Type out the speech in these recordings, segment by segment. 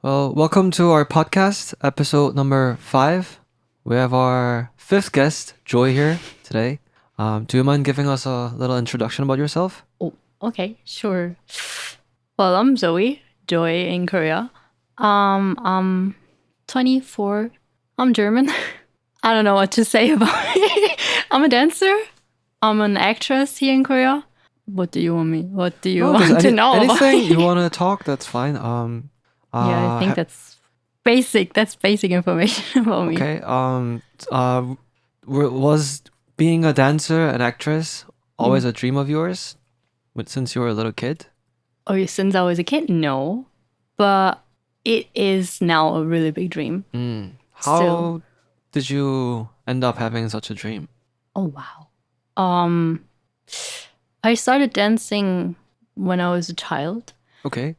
Well, welcome to our podcast, episode number 5. We have our fifth guest, Joy, here today. Do you mind giving us a little introduction about yourself? Oh, okay, sure. Well, I'm Zoe, Joy in Korea. I'm 24. I'm German. I don't know what to say about it. I'm a dancer. I'm an actress here in Korea. What do you want me? What do you want to know about anything me? you want to talk, that's fine. Yeah, I think that's basic. That's basic information about me. Okay. Was being a dancer, an actress, always a dream of yours since you were a little kid? Oh, since I was a kid, no. But it is now a really big dream. How Still. did you end up having such a dream? Oh, wow. I started dancing when I was a child. Okay.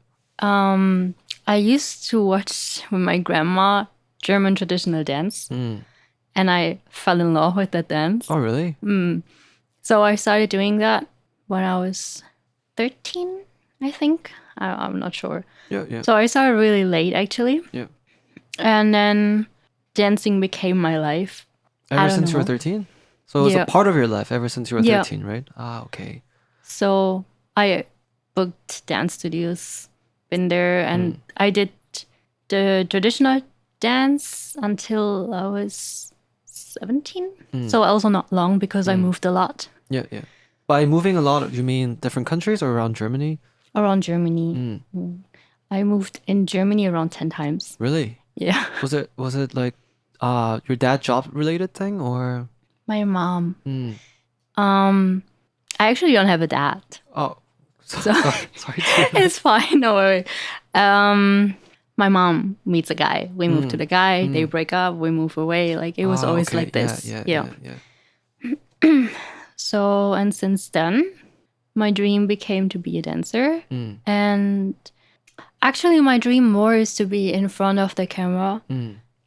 I used to watch with my grandma German traditional dance, and I fell in love with that dance. Oh, really? So I started doing that when I was 13, I think. I'm not sure. Yeah. So I started really late, actually. Yeah. And then dancing became my life. Ever since you were 13? So it was a part of your life ever since you were 13, right? Ah, okay. So I booked dance studios, been there, and I did the traditional dance until I was 17. So also not long because I moved a lot. Yeah. By moving a lot, you mean different countries or around Germany? Around Germany. I moved in Germany around 10 times. Really? Yeah. Was it like your dad job related thing or? My mom. I actually don't have a dad. Oh, So sorry. it's fine, no worry. My mom meets a guy. We move to the guy. They break up. We move away. Like it was always okay. like this. Yeah. So and since then, my dream became to be a dancer. And actually, my dream more is to be in front of the camera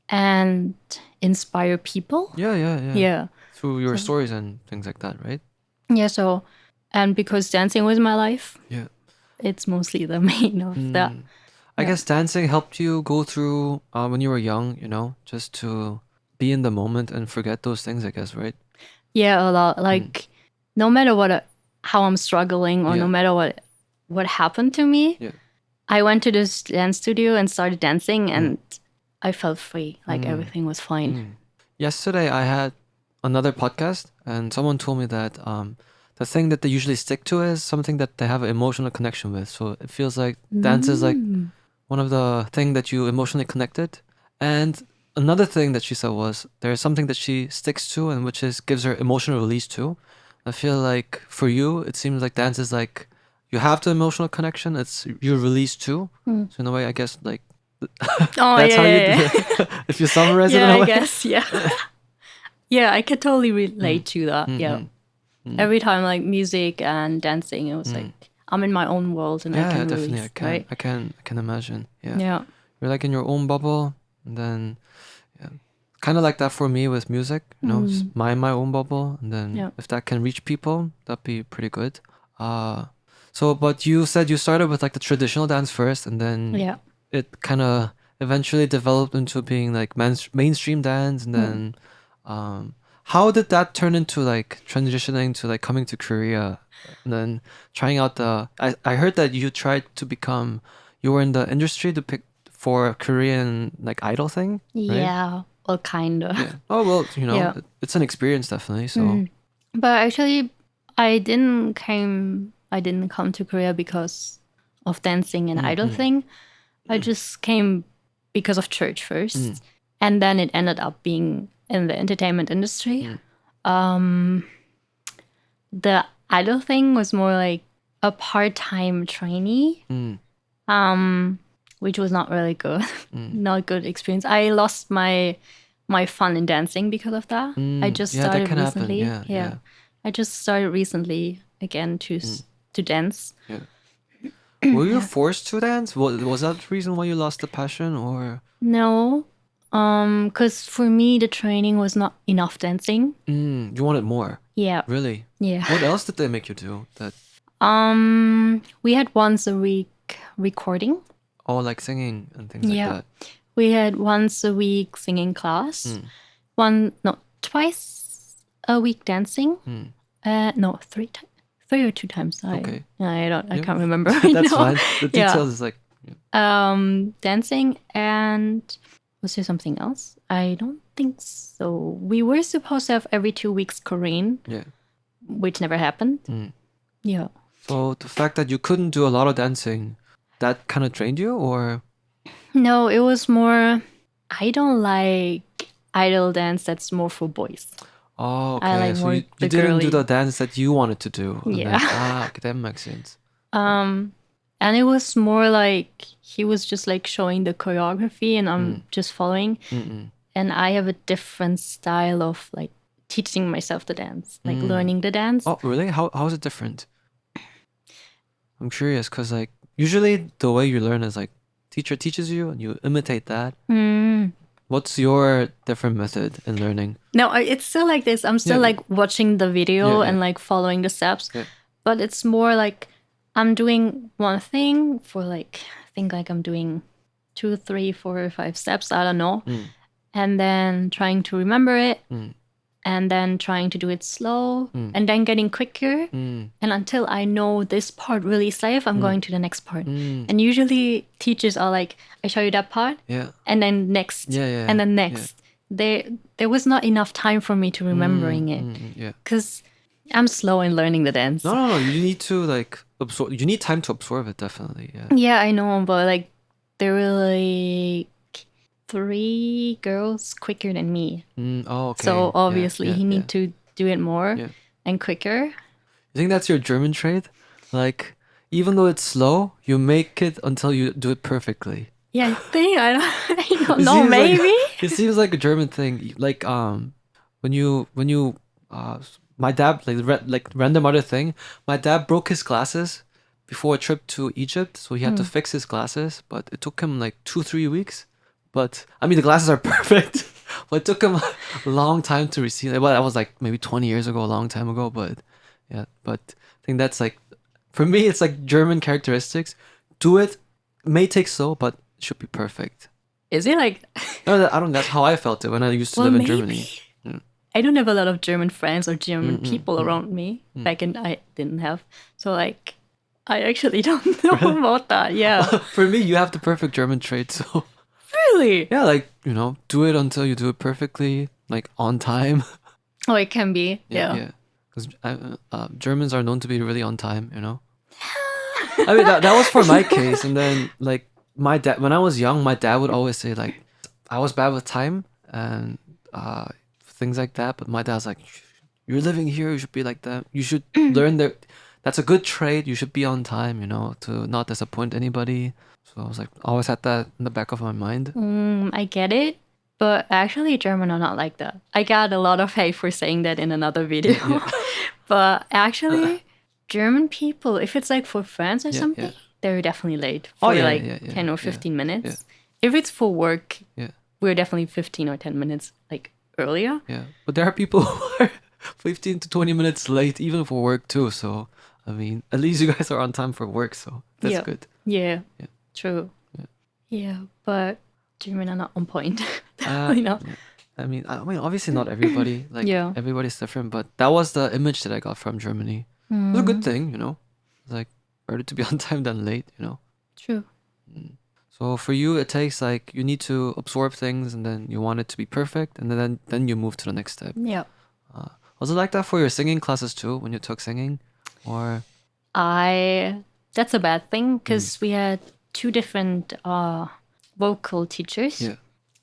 and inspire people. Yeah. Through your stories and things like that, right? Yeah. So, and because dancing was my life, Yeah. it's mostly the main of that. I guess dancing helped you go through when you were young, just to be in the moment and forget those things, I guess, right? Yeah, a lot. Like, no matter how I'm struggling or no matter what happened to me, I went to this dance studio and started dancing, and I felt free. Like everything was fine. Yesterday, I had another podcast, and someone told me that the thing that they usually stick to is something that they have an emotional connection with. So it feels like dance is like one of the thing that you emotionally connected. And another thing that she said was there's something that she sticks to and which is gives her emotional release too. I feel like for you, it seems like dance is like you have the emotional connection. It's you release too. So in a way, I guess like that's how you if you summarize it in a way. I guess, yeah. Yeah, I could totally relate to that. Yeah. Every time like music and dancing, it was like I'm in my own world and I can definitely release, I can. right? I can imagine. Yeah. Yeah. You're like in your own bubble, and then kind of like that for me with music, just mind my own bubble, and then if that can reach people, that'd be pretty good. But you said you started with like the traditional dance first, and then it kind of eventually developed into being like mainstream dance, and then how did that turn into like transitioning to like coming to Korea, and then trying out I heard that you tried to become you were in the industry to pick for a Korean like idol thing, right? Yeah. Well, kind of. Yeah. Oh well, it's an experience definitely. So But actually, I didn't come to Korea because of dancing and idol thing. I just came because of church first, and then it ended up being in the entertainment industry. The idol thing was more like a part-time trainee, which was not really good. Not a good experience. I lost my fun in dancing because of that. I just started recently. Yeah. I just started recently again to dance. Yeah. Were you forced to dance? Was that the reason why you lost the passion, or? No, because for me the training was not enough dancing. You wanted more. Yeah. Really? Yeah. What else did they make you do? That. We had once a week recording. Oh, like singing and things like that. We had once a week singing class. Twice a week dancing. No, three or 2 times. Okay. I can't remember right That's now. fine. The details is like... Dancing, and was there something else? I don't think so. We were supposed to have every 2 weeks Korean. Yeah. Which never happened. Yeah. So the fact that you couldn't do a lot of dancing, that kind of trained you, or? No, it was more, I don't like idol dance that's more for boys. Oh, okay. I like so more you the didn't girly. do the dance that you wanted to do. Yeah. Okay, that makes sense. And it was more like he was just like showing the choreography and I'm just following. And I have a different style of like teaching myself the dance, like learning the dance. Oh, really? How is it different? I'm curious because like usually the way you learn is like teacher teaches you and you imitate that. What's your different method in learning? No, it's still like this. I'm still like watching the video and like following the steps. But it's more like I'm doing one thing for like, I think like I'm doing 2, 3, 4, 5 steps. I don't know. And then trying to remember it. And then trying to do it slow and then getting quicker. And until I know this part really safe, I'm going to the next part. And usually teachers are like, I show you that part and then next and then next. There was not enough time for me to remembering it because I'm slow in learning the dance. No. You need to like absorb. You need time to absorb it, definitely. Yeah, I know, but like there were like 3 girls quicker than me. Oh, okay. So obviously he need to do it more and quicker. You think that's your German trait? Like, even though it's slow, you make it until you do it perfectly. Yeah, I think I don't know. Maybe it seems like a German thing. Like when you my dad like random other thing. My dad broke his glasses before a trip to Egypt, so he had to fix his glasses. But it took him like 2-3 weeks. But I mean, the glasses are perfect. But it took him a long time to receive it. Well, that was like maybe 20 years ago, a long time ago. But yeah, but I think that's like, for me, it's like German characteristics. Do it. May take slow, but it should be perfect. Is it like? No, I don't. That's how I felt it when I used to live in Germany. I don't have a lot of German friends or German people around me. Back in, I didn't have. So like, I actually don't know about that. Yeah. For me, you have the perfect German trait. So. Really? Yeah, like, do it until you do it perfectly, like on time. Oh, it can be. Yeah. Because Germans are known to be really on time, I mean, that was for my case. And then, like, my dad, when I was young, my dad would always say, like, I was bad with time and things like that. But my dad's like, you're living here, you should be like that. You should learn that. That's a good trait. You should be on time, to not disappoint anybody. So I was like, always had that in the back of my mind. I get it. But actually, German are not like that. I got a lot of hate for saying that in another video. But actually, German people, if it's like for friends or something, they're definitely late for 10 or 15 minutes. If it's for work, we're definitely 15 or 10 minutes like earlier. Yeah, but there are people who are 15 to 20 minutes late even for work too. So, I mean, at least you guys are on time for work. So that's good. Yeah. True. Yeah, but German are not on point. Definitely not. I mean, obviously not everybody. Like everybody's different, but that was the image that I got from Germany. It was a good thing, It's like better to be on time than late, True. So for you, it takes like you need to absorb things, and then you want it to be perfect, and then you move to the next step. Yeah. Was it like that for your singing classes too when you took singing, or? That's a bad thing because we had 2 different vocal teachers. Yeah.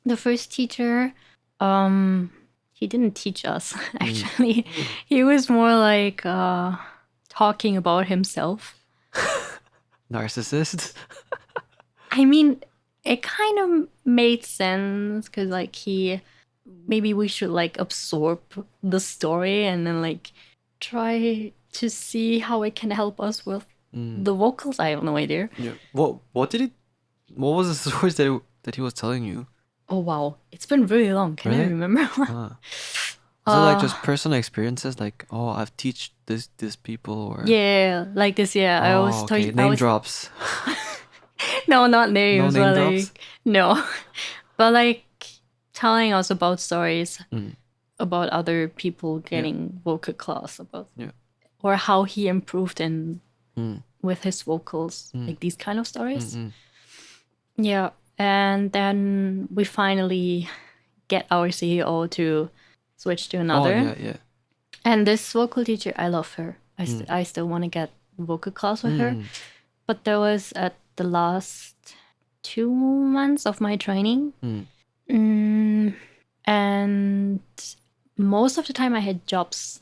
The first teacher, he didn't teach us actually. He was more like talking about himself. Narcissist. I mean, it kind of made sense because like maybe we should like absorb the story and then like try to see how it can help us with the vocals. I have no idea. Yeah. What was the stories that he was telling you? Oh wow, it's been really long. Can I remember? Was it like just personal experiences, like I've teach this people or? Yeah, like this. Yeah, I always name drops. No, not names, No name but drops? like no. But like telling us about stories about other people getting vocal class about or how he improved in with his vocals, like these kind of stories. Yeah. And then we finally get our CEO to switch to another. Oh, yeah. And this vocal teacher, I love her. I still want to get vocal class with her. But there was at the last 2 months of my training. And most of the time I had jobs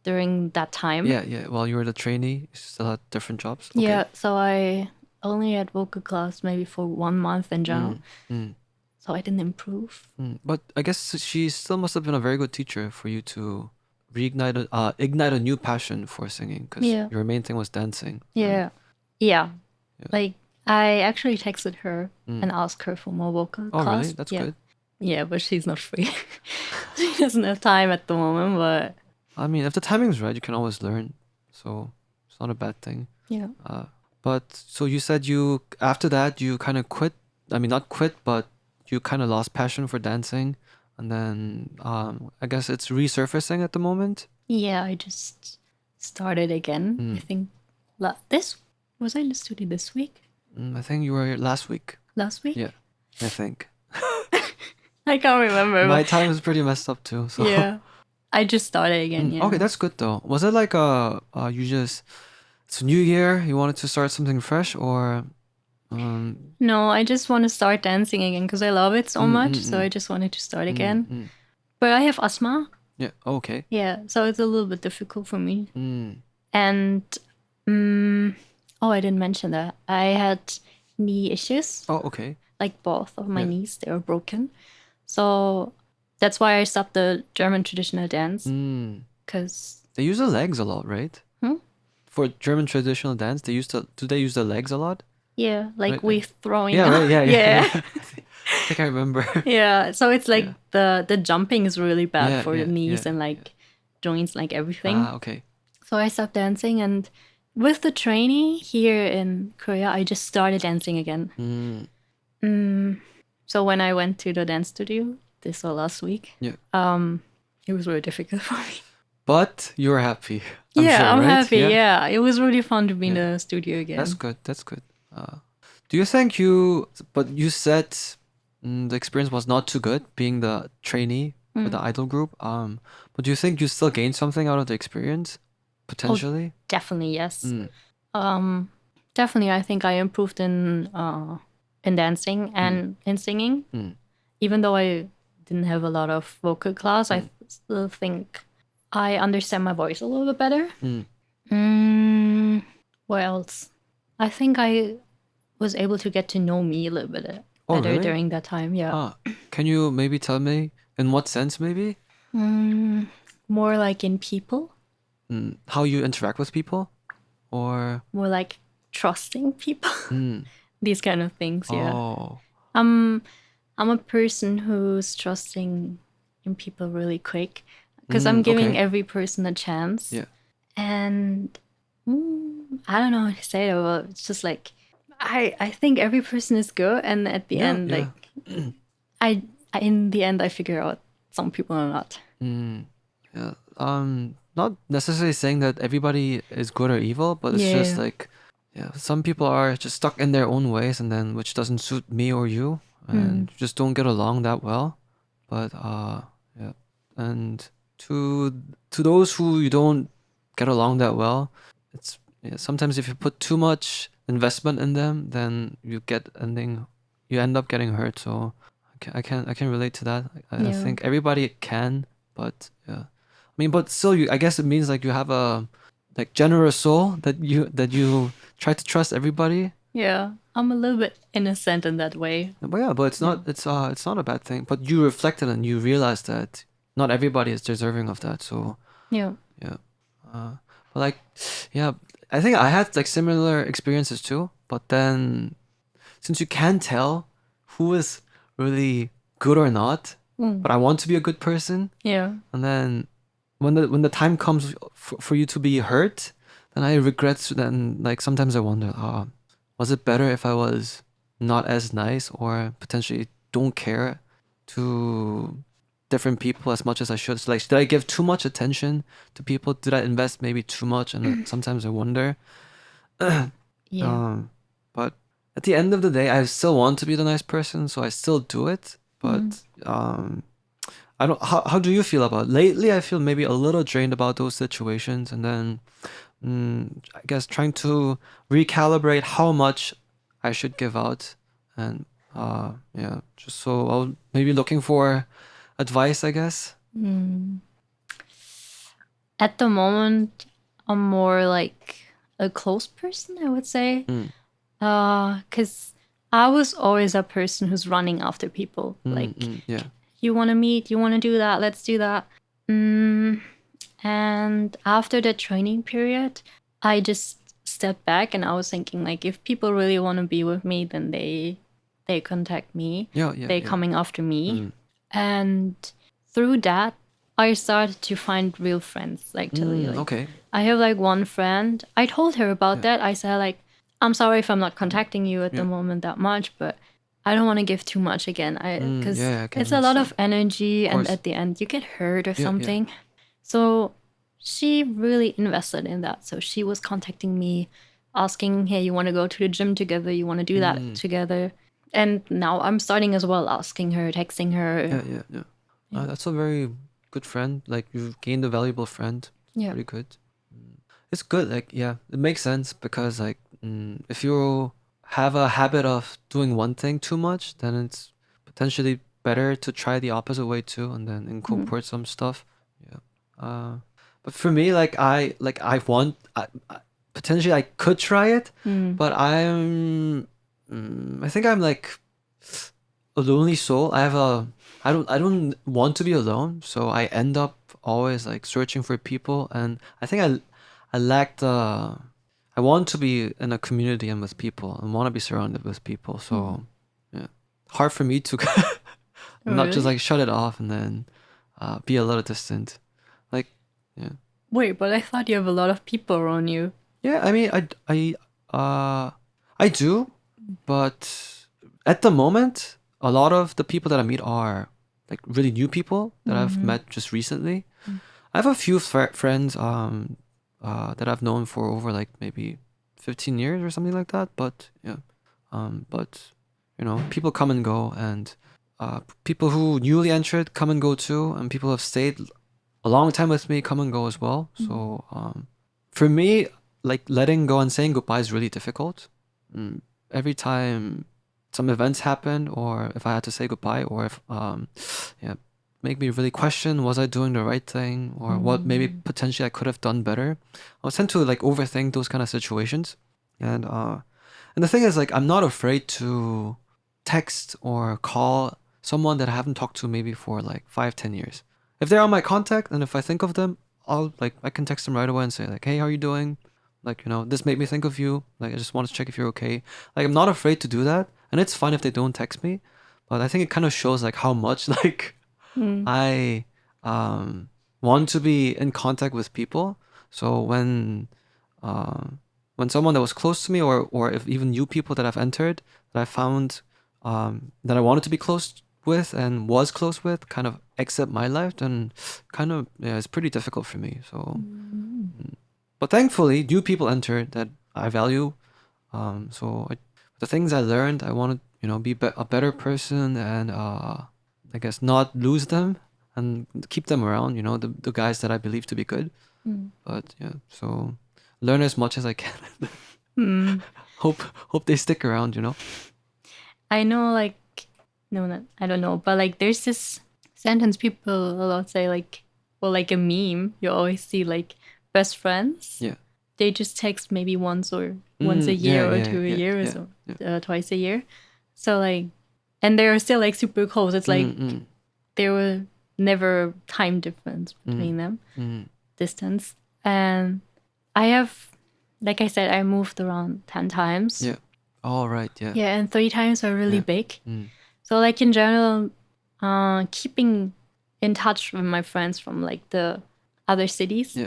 during that time. Yeah. While you were the trainee, you still had different jobs? Okay. Yeah, so I only had vocal class maybe for 1 month in general. So I didn't improve. But I guess she still must have been a very good teacher for you to ignite a new passion for singing, because your main thing was dancing. Yeah. Yeah. Like I actually texted her and asked her for more vocal class. Oh, really? That's good. Yeah, but she's not free. She doesn't have time at the moment, but I mean, if the timing's right, you can always learn. So it's not a bad thing. Yeah. But so you said after that, you kind of quit. I mean, not quit, but you kind of lost passion for dancing. And then I guess it's resurfacing at the moment. Yeah, I just started again. I think was I in the studio this week? I think you were here last week. Last week? Yeah, I think. I can't remember. My time is pretty messed up too. So. Yeah. I just started again, yeah. Okay, that's good though. Was it like it's a new year, you wanted to start something fresh, or... No, I just want to start dancing again because I love it so much. So I just wanted to start again. But I have asthma. Yeah, okay. Yeah, so it's a little bit difficult for me. And, I didn't mention that. I had knee issues. Oh, okay. Like both of my knees, they were broken. So that's why I stopped the German traditional dance. Because they use the legs a lot, right? For German traditional dance, do they use the legs a lot? Yeah, like right, we throwing. Yeah, right, yeah. I think I remember. Yeah, so it's like the jumping is really bad for the knees and like joints, like everything. Ah, okay. So I stopped dancing, and with the training here in Korea, I just started dancing again. So when I went to the dance studio this was last week, it was really difficult for me. But you're happy. I'm right? happy. Yeah, it was really fun to be in the studio again. That's good. Do you think but you said the experience was not too good being the trainee for the idol group. But do you think you still gained something out of the experience? Potentially? Oh, definitely, yes. Definitely, I think I improved in dancing and in singing. Even though I didn't have a lot of vocal class, I still think I understand my voice a little bit better. What else? I think I was able to get to know me a little bit better really? during that time. Yeah. Can you maybe tell me in what sense, maybe? More like in people. How you interact with people, or more like trusting people. These kind of things. Yeah. Oh. I'm a person who's trusting in people really quick because I'm giving every person a chance. Yeah. And I don't know how to say it, but it's just like I think every person is good, and at the end, like in the end, I figure out some people are not. Yeah. Not necessarily saying that everybody is good or evil, but it's just like, some people are just stuck in their own ways, and then which doesn't suit me or you, and just don't get along that well. But and to those who you don't get along that well, it's sometimes if you put too much investment in them, then you end up getting hurt. So I can relate to that. I think everybody can, but I mean, but still, I guess it means like you have a generous soul that you try to trust everybody. Yeah, I'm a little bit innocent in that way. But it's not it's not a bad thing. But you reflected and you realized that not everybody is deserving of that. So yeah. But like, I think I had like similar experiences too. But then, since you can't tell who is really good or not, but I want to be a good person. Yeah. And then when the time comes for you to be hurt, then I regret. Then like sometimes I wonder, was it better if I was not as nice or potentially don't care to different people as much as I should? So, like, did I give too much attention to people? Did I invest maybe too much? And sometimes I wonder. Yeah. But at the end of the day, I still want to be the nice person, so I still do it. But I don't. How do you feel about it? Lately? I feel maybe a little drained about those situations, and then I guess trying to recalibrate how much I should give out, and yeah, just so I'll maybe looking for advice, I guess. At the moment, I'm more like a close person, I would say. Because I was always a person who's running after people. Yeah. You want to meet, you want to do that, let's do that. And after the training period, I just stepped back and I was thinking, like, if people really want to be with me, then they contact me. They're coming after me. And through that, I started to find real friends, like, totally. Like, okay. I have like one friend. I told her about that. I said, like, I'm sorry if I'm not contacting you at the moment that much, but I don't want to give too much again. Because it's a lot of energy, and at the end you get hurt or something. So she really invested in that. So she was contacting me, asking, hey, you want to go to the gym together? You want to do that together? And now I'm starting as well, asking her, texting her. Yeah. That's a very good friend. Like, you've gained a valuable friend. Yeah. Pretty good. It's good. Like, yeah, it makes sense because, like, if you have a habit of doing one thing too much, then it's potentially better to try the opposite way too, and then incorporate some stuff. Yeah. But for me, like, potentially I could try it, but I think I'm like a lonely soul. I don't want to be alone, so I end up always like searching for people, and I think I lack the. I want to be in a community and with people, and want to be surrounded with people. So, yeah, hard for me to not just like shut it off and then be a little distant. Like, yeah. Wait, but I thought you have a lot of people around you. Yeah, I mean, I do, but at the moment, a lot of the people that I meet are like really new people that I've met just recently. I have a few friends that I've known for over like maybe 15 years or something like that. But yeah, but you know, people come and go, and people who newly entered come and go too, and people who have stayed a long time with me come and go as well. So for me, like, letting go and saying goodbye is really difficult. Every time some events happen, or if I had to say goodbye, or if make me really question, was I doing the right thing, or what maybe potentially I could have done better. I tend to like overthink those kind of situations, and the thing is, like, I'm not afraid to text or call someone that I haven't talked to maybe for like 5-10 years. If they're on my contact, and if I think of them, I can text them right away and say, like, hey, how are you doing? Like, you know, this made me think of you. Like, I just want to check if you're okay. Like, I'm not afraid to do that, and it's fine if they don't text me. But I think it kind of shows like how much like I want to be in contact with people. So when someone that was close to me, or if even new people that I've entered that I found that I wanted to be close with and was close with kind of exit my life, then kind of, yeah, it's pretty difficult for me. So but thankfully new people enter that I value. The things I learned, I want to, you know, be a better person, and I guess not lose them and keep them around, you know, the guys that I believe to be good. But yeah, so learn as much as I can. Hope they stick around, you know. I know, like, no, I don't know, but like, there's this sentence people a lot say, like, well, like a meme, you always see like best friends. Yeah. They just text maybe once a year, or two a year, or so, twice a year. So like, and they're still like super close. It's like there were never time difference between them, distance. And I have, like I said, I moved around 10 times. Yeah. All right. Yeah. Yeah, and 3 times are really big. So like in general, keeping in touch with my friends from like the other cities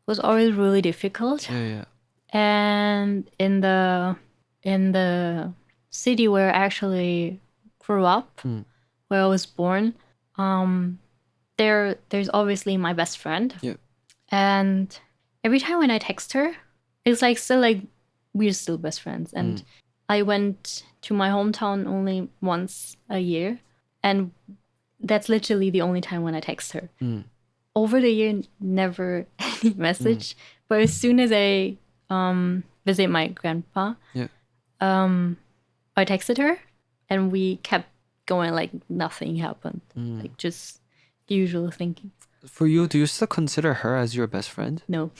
was always really difficult. Yeah. And in the in the city where I actually grew up, where I was born, there's obviously my best friend. Yeah. And every time when I text her, it's like still like we're still best friends. And I went to my hometown only once a year, and that's literally the only time when I text her. Over the year, never any message. But as soon as I visit my grandpa, I texted her, and we kept going like nothing happened. Like just usual thinking. For you, do you still consider her as your best friend? No.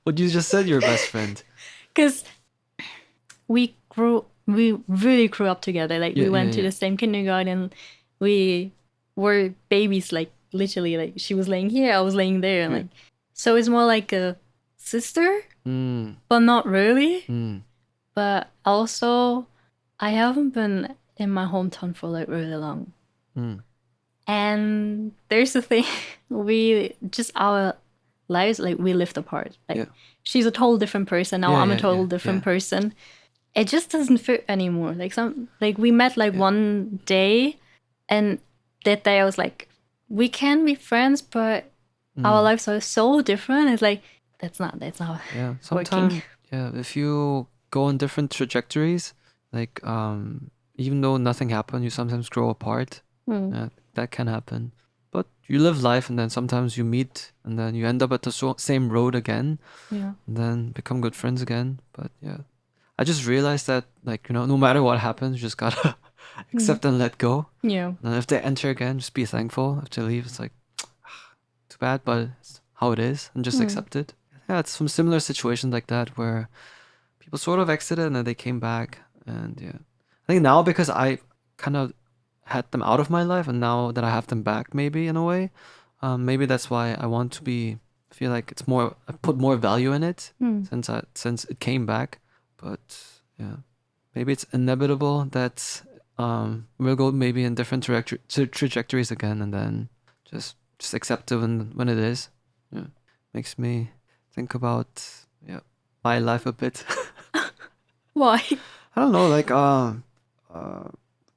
What you just said, your best friend. Because we really grew up together. Like we went to the same kindergarten. We were babies, like literally, like she was laying here, I was laying there. And like, so it's more like a sister, but not really. But also, I haven't been in my hometown for like really long. And there's the thing, our lives, like we lived apart. Like she's a total different person. Now I'm a total different person. It just doesn't fit anymore. Like we met like one day, and that day I was like, we can be friends, but our lives are so different. It's like, that's not sometimes working. If you go on different trajectories, like even though nothing happened, you sometimes grow apart. That can happen. But you live life, and then sometimes you meet, and then you end up at the same road again, and then become good friends again. But I just realized that, like, no matter what happens, you just gotta accept and let go. And if they enter again, just be thankful. If they leave, it's like, too bad, but it's how it is, and just accept it. Yeah, it's some similar situations like that where people sort of exited and then they came back. And I think now, because I kind of had them out of my life, and now that I have them back, maybe in a way, maybe that's why I want to feel like it's more, I put more value in it since it came back. But maybe it's inevitable that we'll go maybe in different trajectories again, and then just accept it when it is. Makes me think about my life a bit. Why? I don't know, like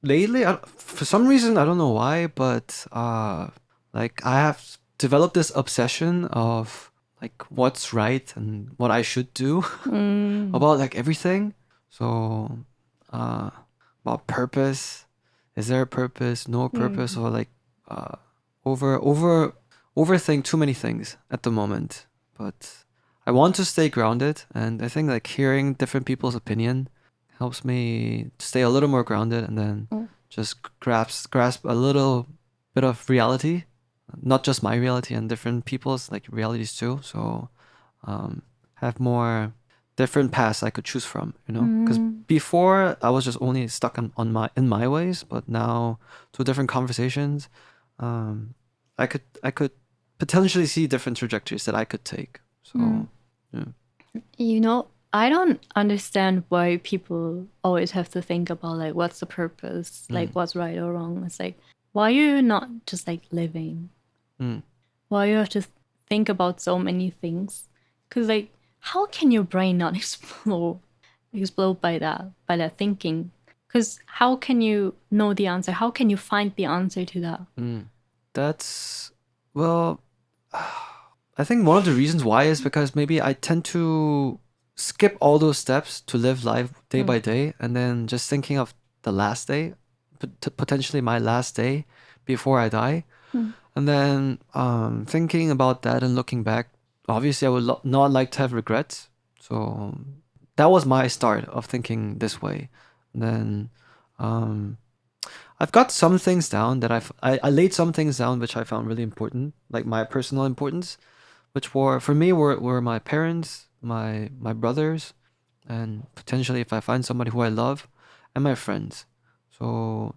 lately, for some reason, I don't know why, but like I have developed this obsession of like what's right and what I should do about like everything. So about purpose, is there a purpose, no purpose, or like overthink too many things at the moment. But I want to stay grounded, and I think like hearing different people's opinion helps me stay a little more grounded, and then just grasp a little bit of reality, not just my reality, and different people's like realities too. So have more different paths I could choose from, because before I was just only stuck in my ways, but now through different conversations, I could potentially see different trajectories that I could take. So I don't understand why people always have to think about like what's the purpose, like what's right or wrong. It's like, why are you not just like living? Why you have to think about so many things? Because like, how can your brain not explode by that thinking? Because how can you know the answer? How can you find the answer to that? That's, well, I think one of the reasons why is because maybe I tend to skip all those steps to live life day by day, and then just thinking of the last day, potentially my last day before I die. And then thinking about that and looking back, obviously I would not like to have regrets. So that was my start of thinking this way. And then I've got some things down that I laid some things down which I found really important, like my personal importance, which for me were my parents, my brothers, and potentially if I find somebody who I love, and my friends. So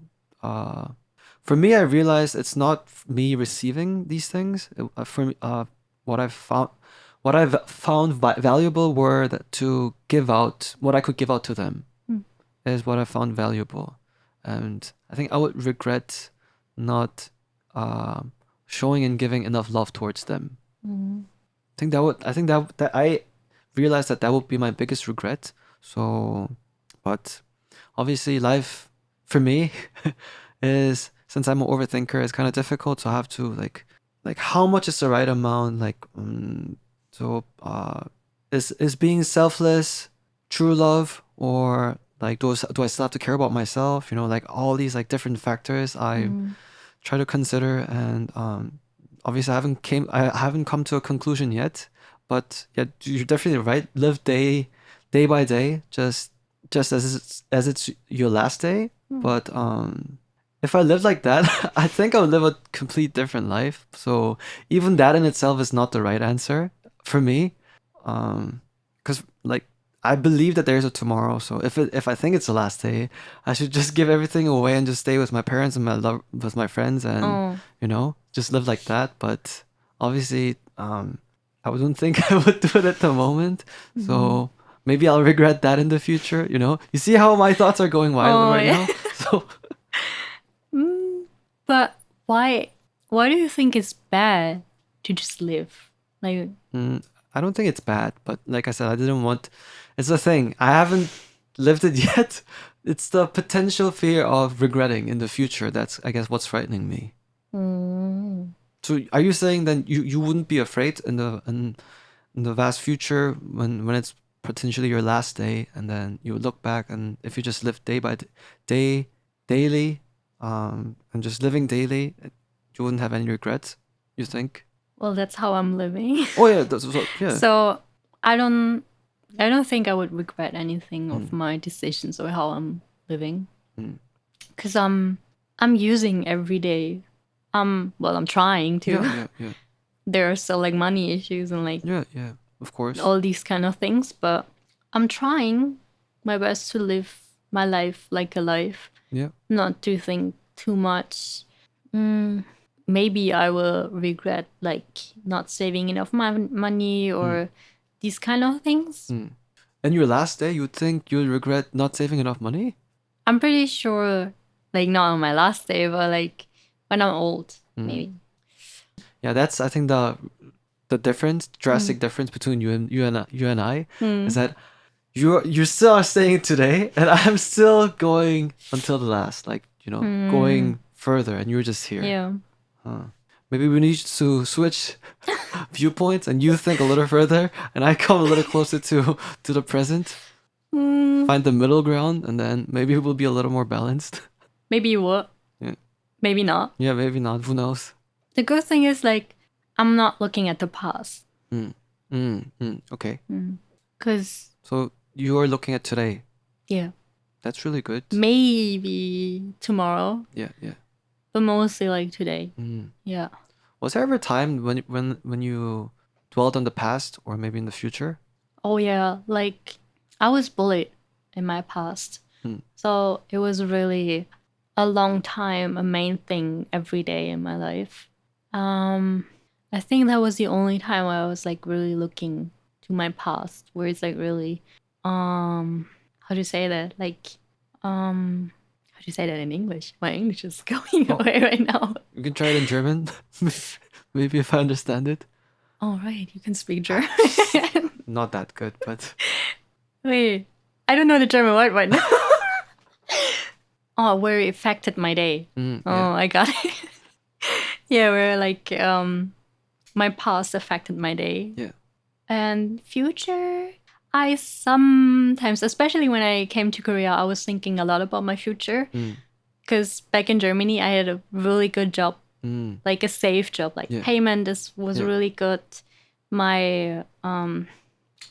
for me, I realized it's not me receiving these things. What I've found valuable were to give out what I could give out to them is what I found valuable. And I think I would regret not showing and giving enough love towards them. I think that I realized that would be my biggest regret. So, but obviously life for me is, since I'm an overthinker, it's kind of difficult. So I have to like how much is the right amount? So is being selfless true love, or like do I still have to care about myself? Like all these like different factors I try to consider, and obviously I haven't come to a conclusion yet. But yeah, you're definitely right. Live day by day, just as it's your last day. But if I lived like that, I think I would live a complete different life. So even that in itself is not the right answer for me. Because like I believe that there's a tomorrow. So if I think it's the last day, I should just give everything away and just stay with my parents and with my friends, and just live like that. But obviously, I wouldn't think I would do it at the moment. So maybe I'll regret that in the future. You see how my thoughts are going wild right now. So, but why do you think it's bad to just live? Like, I don't think it's bad, but like I said, I didn't want. It's the thing. I haven't lived it yet. It's the potential fear of regretting in the future. That's, I guess, what's frightening me. So, are you saying then you wouldn't be afraid in the vast future when it's potentially your last day, and then you would look back, and if you just live day by day, daily, and just living daily, you wouldn't have any regrets, you think? Well, that's how I'm living. Oh yeah, yeah. So I don't think I would regret anything of my decisions or how I'm living, because I'm using every day. Well, I'm trying to. Yeah. There are still like money issues and like Yeah, of course. all these kind of things, but I'm trying my best to live my life like a life. Yeah. Not to think too much. Maybe I will regret like not saving enough money or these kind of things. And your last day, you think you'll regret not saving enough money? I'm pretty sure, like not on my last day, but like when I'm old, maybe. Yeah, that's, I think, the drastic difference between you and I is that you still are staying today, and I'm still going until the last, like going further, and you're just here. Yeah. Maybe we need to switch viewpoints, and you think a little further, and I come a little closer to the present. Find the middle ground, and then maybe we'll be a little more balanced. Maybe you will. Yeah. Maybe not. Yeah, maybe not. Who knows? The good thing is like I'm not looking at the past. Okay. Cause so you are looking at today. Yeah. That's really good. Maybe tomorrow. Yeah. But mostly like today. Yeah. Was there ever a time when you dwelled on the past, or maybe in the future? Oh yeah, like I was bullied in my past. So it was really a long time, a main thing every day in my life. I think that was the only time I was like really looking to my past, where it's like really how do you say that? Like how do you say that in English? My English is going away right now. You can try it in German. Maybe if I understand it. Oh right, you can speak German. Not that good, but wait, I don't know the German word right now. Oh, where it affected my day. I got it. Yeah, where like my past affected my day. Yeah. And future, I sometimes, especially when I came to Korea, I was thinking a lot about my future. Because back in Germany, I had a really good job, like a safe job, like payment was really good. My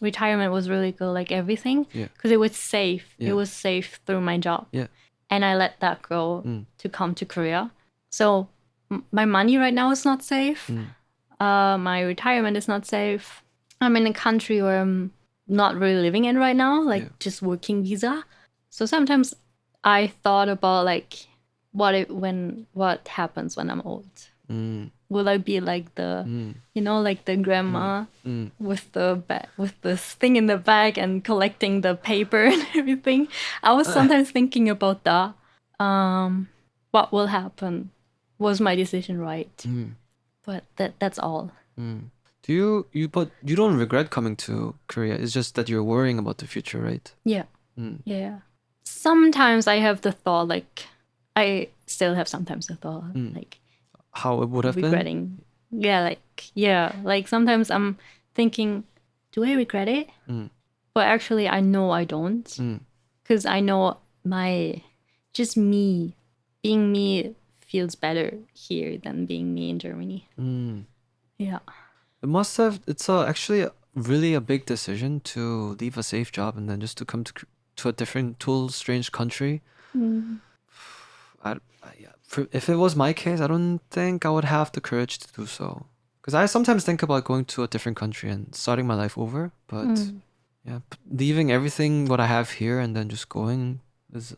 retirement was really good, like everything. Because it was safe. It was safe through my job. Yeah. And I let that go to come to Korea. So my money right now is not safe. My retirement is not safe. I'm in a country where I'm not really living in right now, like just working visa. So sometimes I thought about like what happens when I'm old. Will I be like the like the grandma with this thing in the bag and collecting the paper and everything? I was sometimes thinking about that. What will happen? Was my decision right? But that's all. But you don't regret coming to Korea. It's just that you're worrying about the future, right? Yeah. Yeah. Sometimes I have the thought, like, I still have sometimes the thought, like, how it would have regretting. Like sometimes I'm thinking, do I regret it? But actually, I know I don't, because I know just me being me feels better here than being me in Germany. Yeah. It's actually really a big decision to leave a safe job and then just to come to a different, strange country. If it was my case, I don't think I would have the courage to do so. Because I sometimes think about going to a different country and starting my life over. But yeah, leaving everything what I have here and then just going it's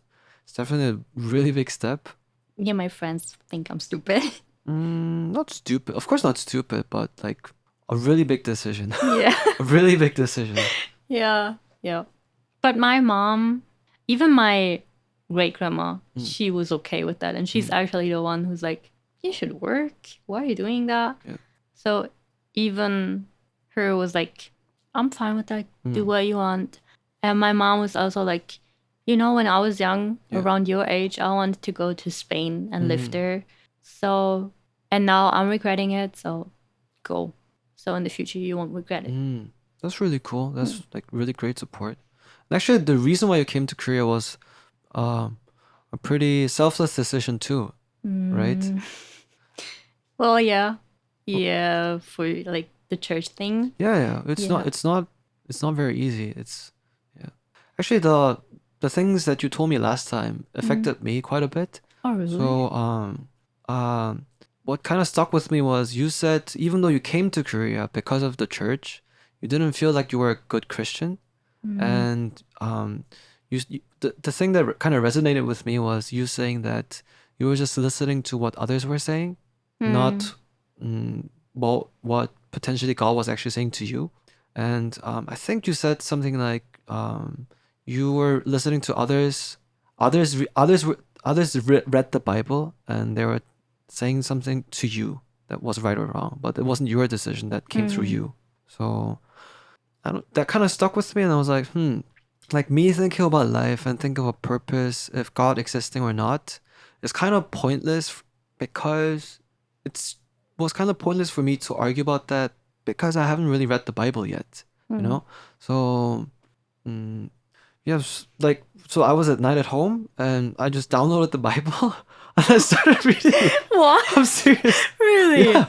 definitely a really big step. Yeah, my friends think I'm stupid. Not stupid. Of course not stupid, but like a really big decision. Yeah. A really big decision. Yeah. But my mom, even my great grandma, she was okay with that. And she's actually the one who's like, you should work. Why are you doing that? Yeah. So even her was like, I'm fine with that. Do what you want. And my mom was also like, when I was young, around your age, I wanted to go to Spain and live there. So, and now I'm regretting it. So go. So in the future, you won't regret it. That's really cool. That's like really great support. And actually, the reason why you came to Korea was a pretty selfless decision too, right? Well, yeah, for like the church thing. Yeah. It's not very easy. Actually the things that you told me last time affected me quite a bit. Oh, really? So what kind of stuck with me was you said even though you came to Korea because of the church, you didn't feel like you were a good Christian. And the thing that kind of resonated with me was you saying that you were just listening to what others were saying, not what potentially God was actually saying to you. And I think you said something like you were listening to others. Others read the Bible and they were saying something to you that was right or wrong, but it wasn't your decision that came through you. So that kind of stuck with me, and I was like, like me thinking about life and think of a purpose, if God existing or not, is kind of pointless because was kind of pointless for me to argue about that because I haven't really read the Bible yet, you know? So, so I was at night at home and I just downloaded the Bible and I started reading it. What? I'm serious. Really? Yeah.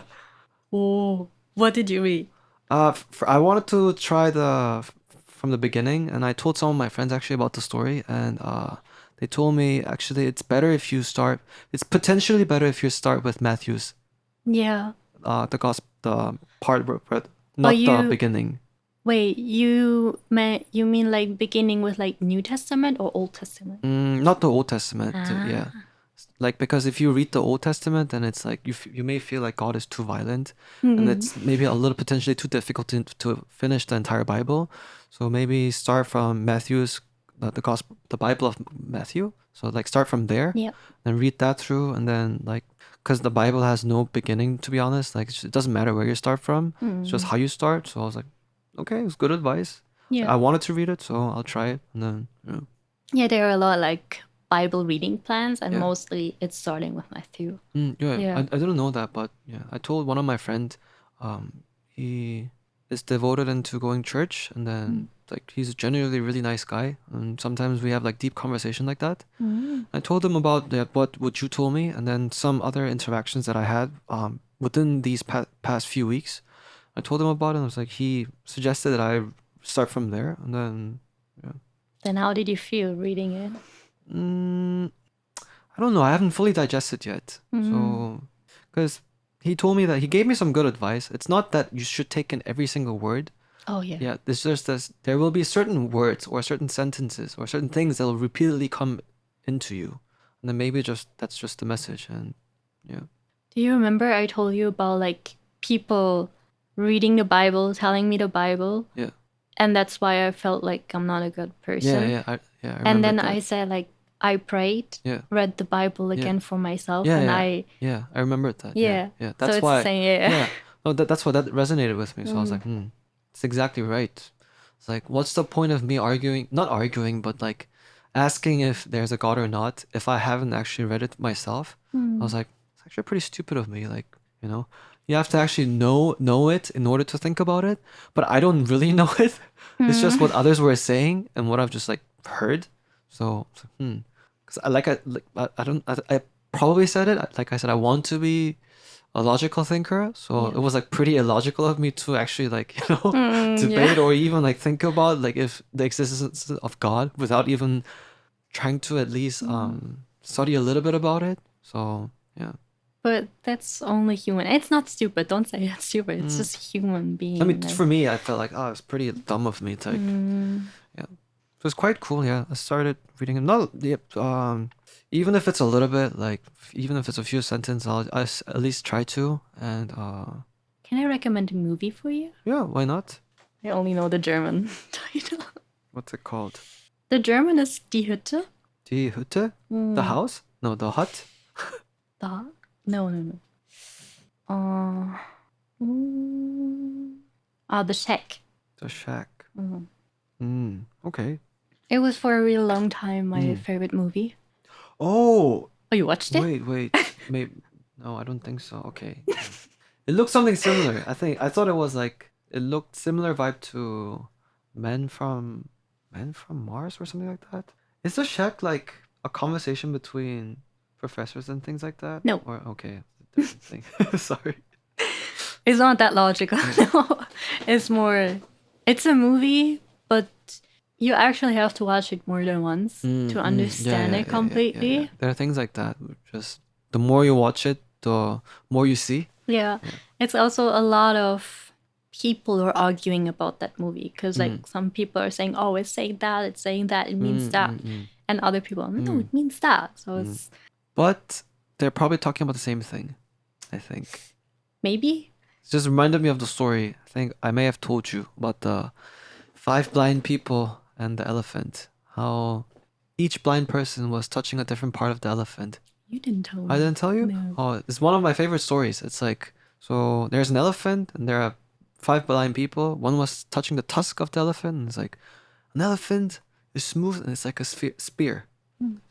Oh, what did you read? I wanted to try from the beginning, and I told some of my friends actually about the story, and they told me actually it's potentially better if you start with Matthew's. Yeah. The gospel, the part but not the beginning. Wait, you mean like beginning with like New Testament or Old Testament? Not the Old Testament. Yeah. Like, because if you read the Old Testament, then it's like you may feel like God is too violent, and it's maybe a little potentially too difficult to finish the entire Bible. So maybe start from Matthew's the gospel, the Bible of Matthew. So like start from there, and read that through, and then like because the Bible has no beginning, to be honest. Like it doesn't matter where you start from; it's just how you start. So I was like, okay, it's good advice. Yeah, I wanted to read it, so I'll try it, and then yeah, there are a lot like Bible reading plans, and mostly it's starting with Matthew. I didn't know that, but yeah, I told one of my friends, he is devoted into going church, and then like he's genuinely a really nice guy, and sometimes we have like deep conversation like that. I told him about what you told me, and then some other interactions that I had within these past few weeks. I told him about it, and I was like, he suggested that I start from there, and then Then how did you feel reading it? I don't know. I haven't fully digested yet. So, because he told me that he gave me some good advice. It's not that you should take in every single word. Oh, yeah. Yeah, there's just this. There will be certain words or certain sentences or certain things that will repeatedly come into you, and then maybe that's just the message. And yeah. Do you remember I told you about like people reading the Bible, telling me the Bible? Yeah. And that's why I felt like I'm not a good person. I and then that. I said like I prayed, read the Bible again for myself, and I remembered that. Yeah. That's so why. Saying, Oh, that's what that resonated with me. So I was like, it's exactly right. It's like, what's the point of me arguing? Not arguing, but like asking if there's a God or not if I haven't actually read it myself. I was like, it's actually pretty stupid of me. Like, you know, you have to actually know it in order to think about it. But I don't really know it. It's just what others were saying and what I've just like heard. So, because I probably said it. Like I said, I want to be a logical thinker, so it was like pretty illogical of me to actually like debate or even like think about like if the existence of God without even trying to at least study a little bit about it. So yeah. But that's only human. It's not stupid. Don't say it's stupid. It's just human being. I mean, for me, I felt like, oh, it's pretty dumb of me to like, yeah. So it's quite cool. Yeah, I started reading it. Not even if it's a little bit like, even if it's a few sentences, I'll at least try to. And can I recommend a movie for you? Yeah, why not? I only know the German title. What's it called? The German is Die Hütte. Die Hütte? The house? No, the hut. No. The Shack. The Shack. Okay. It was for a really long time my favorite movie. Oh, you watched it? Wait. Maybe no, I don't think so. Okay. It looks something similar. I thought it was like it looked similar vibe to Men from Mars or something like that. Is the Shack like a conversation between professors and things like that? No. Or okay, it's a different thing. Sorry. It's not that logical. No. It's a movie, but you actually have to watch it more than once to understand it completely. Yeah. There are things like that. Just the more you watch it, the more you see. Yeah. It's also a lot of people are arguing about that movie because like some people are saying, oh, it's saying that, it means that. And other people, no, it means that. So it's... But they're probably talking about the same thing, I think. Maybe? It just reminded me of the story. I think I may have told you about the 5 blind people and the elephant. How each blind person was touching a different part of the elephant. You didn't tell me. I didn't tell you? No. Oh, it's one of my favorite stories. It's like, so there's an elephant and there are 5 blind people. One was touching the tusk of the elephant. And it's like, an elephant is smooth and it's like a spear.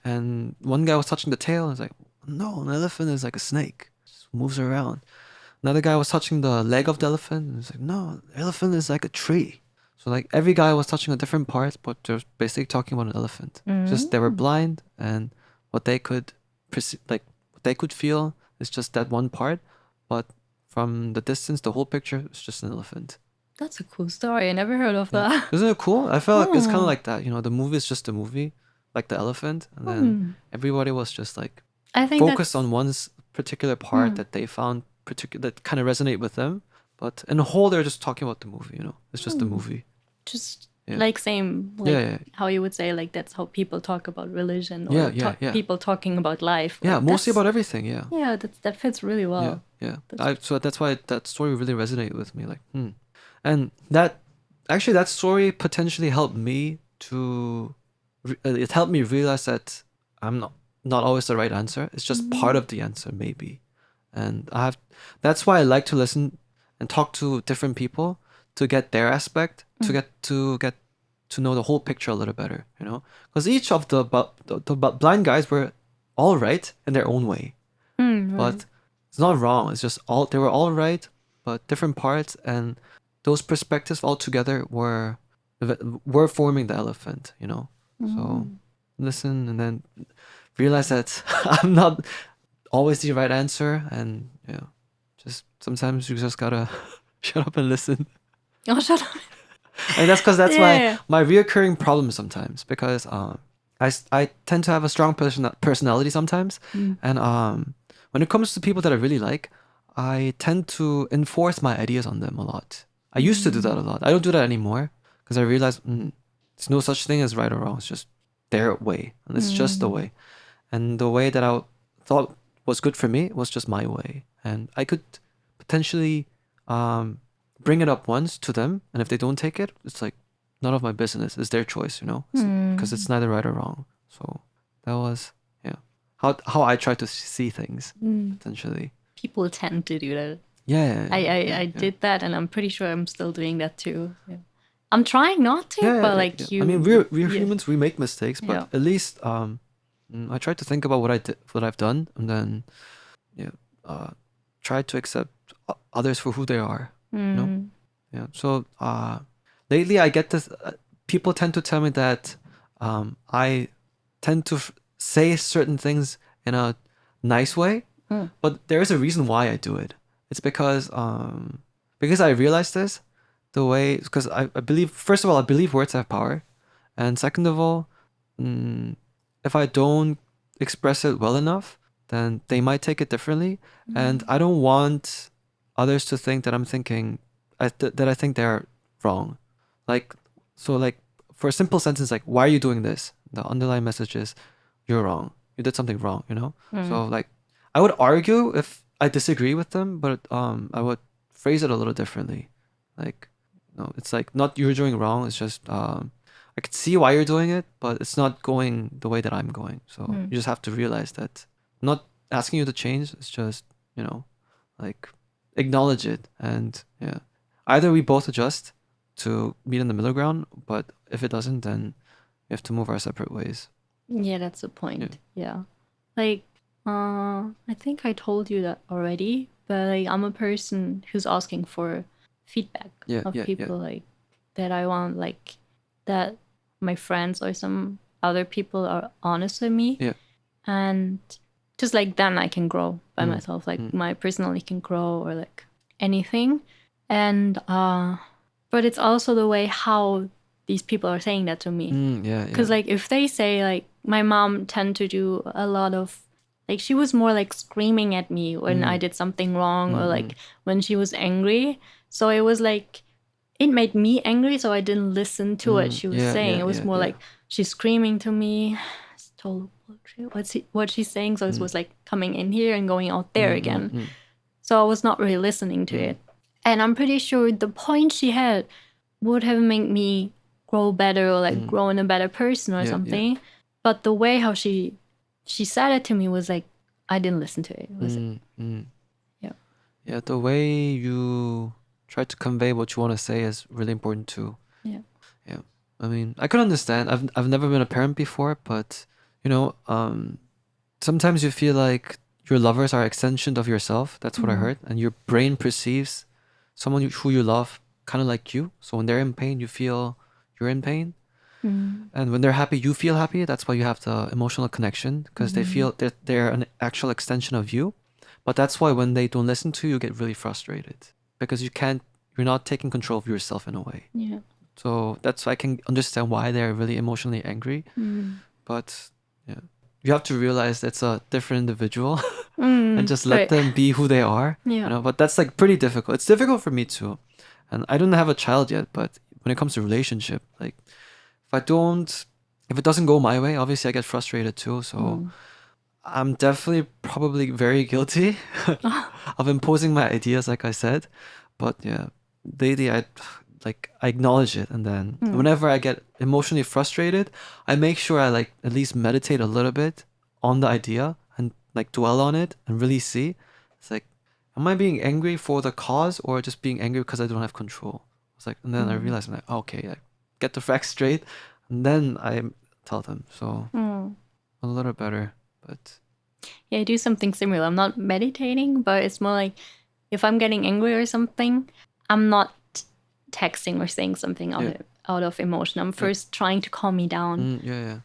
And one guy was touching the tail and it's like, no, an elephant is like a snake. It just moves around. Another guy was touching the leg of the elephant and it's like, no, the elephant is like a tree. So like every guy was touching a different part, but they're basically talking about an elephant. Just they were blind and what they could what they could feel is just that one part, but from the distance, the whole picture is just an elephant. That's a cool story. I never heard of that. Isn't it cool? I felt like it's kind of like that. You know, the movie is just a movie, like the elephant, and then everybody was just like focused on one particular part that they found that kind of resonate with them. But in the whole, they're just talking about the movie. You know, it's just a movie. Just like same, how you would say like that's how people talk about religion or people talking about life. Yeah, mostly about everything. Yeah. Yeah, that fits really well. Yeah. So that's why that story really resonated with me. Like, and that story potentially helped me to. It helped me realize that I'm not always the right answer. It's just part of the answer, maybe. And that's why I like to listen and talk to different people to get their aspect, to get to know the whole picture a little better, you know? Because each of the blind guys were all right in their own way. But it's not wrong. It's just they were all right, but different parts, and those perspectives all together were forming the elephant, you know? So listen and then realize that I'm not always the right answer, and just sometimes you just gotta shut up and listen. Oh, shut up. And that's my reoccurring problem sometimes, because I tend to have a strong personality sometimes, and when it comes to people that I really like, I tend to enforce my ideas on them a lot. I used to do that a lot. I don't do that anymore because I realized there's no such thing as right or wrong. It's just their way, and it's just the way, and the way that I thought was good for me was just my way, and I could potentially bring it up once to them, and if they don't take it, it's like none of my business. It's their choice, you know, because it's neither right or wrong. So that was how I try to see things potentially. People tend to do that. I did that, and I'm pretty sure I'm still doing that too. Yeah. I'm trying not to, but like you. I mean, we're humans. We make mistakes, but at least I try to think about what I've done, and then try to accept others for who they are. You know? Yeah. So lately, I get this. People tend to tell me that I tend to say certain things in a nice way, but there is a reason why I do it. It's because I realized this the way, because I believe, first of all, I believe words have power, and second of all, if I don't express it well enough, then they might take it differently, and I don't want others to think that I'm thinking that I think they're wrong. Like, so like for a simple sentence like, why are you doing this? The underlying message is, you're wrong. You did something wrong, you know? So like, I would argue if I disagree with them, but I would phrase it a little differently. Like, no, it's like, not you're doing wrong. It's just I could see why you're doing it, but it's not going the way that I'm going. So you just have to realize that I'm not asking you to change. It's just, you know, like, acknowledge it, and either we both adjust to meet in the middle ground, but if it doesn't, then we have to move our separate ways. Yeah, that's the point. Yeah. Like, I think I told you that already, but like, I'm a person who's asking for feedback of people like that. I want like that my friends or some other people are honest with me, and just like then I can grow by myself, like my personality can grow, or like anything. And but it's also the way how these people are saying that to me, because like if they say, like, my mom tend to do a lot of, like, she was more like screaming at me when I did something wrong, or like when she was angry. So it was like, it made me angry, so I didn't listen to what she was saying. It was more like she's screaming to me, what she's saying. So it was like coming in here and going out there again. So I was not really listening to it. And I'm pretty sure the point she had would have made me grow better, or like grow in a better person or something. But the way how she said it to me was like, I didn't listen to it. It was the way you try to convey what you want to say is really important too. Yeah. I mean, I could understand. I've never been a parent before, but you know, sometimes you feel like your lovers are extensions of yourself. That's what I heard. And your brain perceives someone who you love kind of like you. So when they're in pain, you feel you're in pain. And when they're happy, you feel happy. That's why you have the emotional connection, because they feel that they're an actual extension of you. But that's why when they don't listen to you, you get really frustrated, because you're not taking control of yourself in a way. Yeah. So that's why I can understand why they're really emotionally angry. But you have to realize that's a different individual and just let them be who they are. You know, but that's like pretty difficult. It's difficult for me too. And I don't have a child yet, but when it comes to relationship, like, if it doesn't go my way, obviously I get frustrated too. So I'm definitely probably very guilty of imposing my ideas, like I said. But lately I acknowledge it, and then whenever I get emotionally frustrated, I make sure I like at least meditate a little bit on the idea and like dwell on it and really see. It's like, am I being angry for the cause, or just being angry because I don't have control? It's like, and then I realize, I'm like, okay, get the facts straight, and then I tell them. So a little better, but I do something similar. I'm not meditating, but it's more like, if I'm getting angry or something, I'm not texting or saying something out of emotion. I'm first trying to calm me down.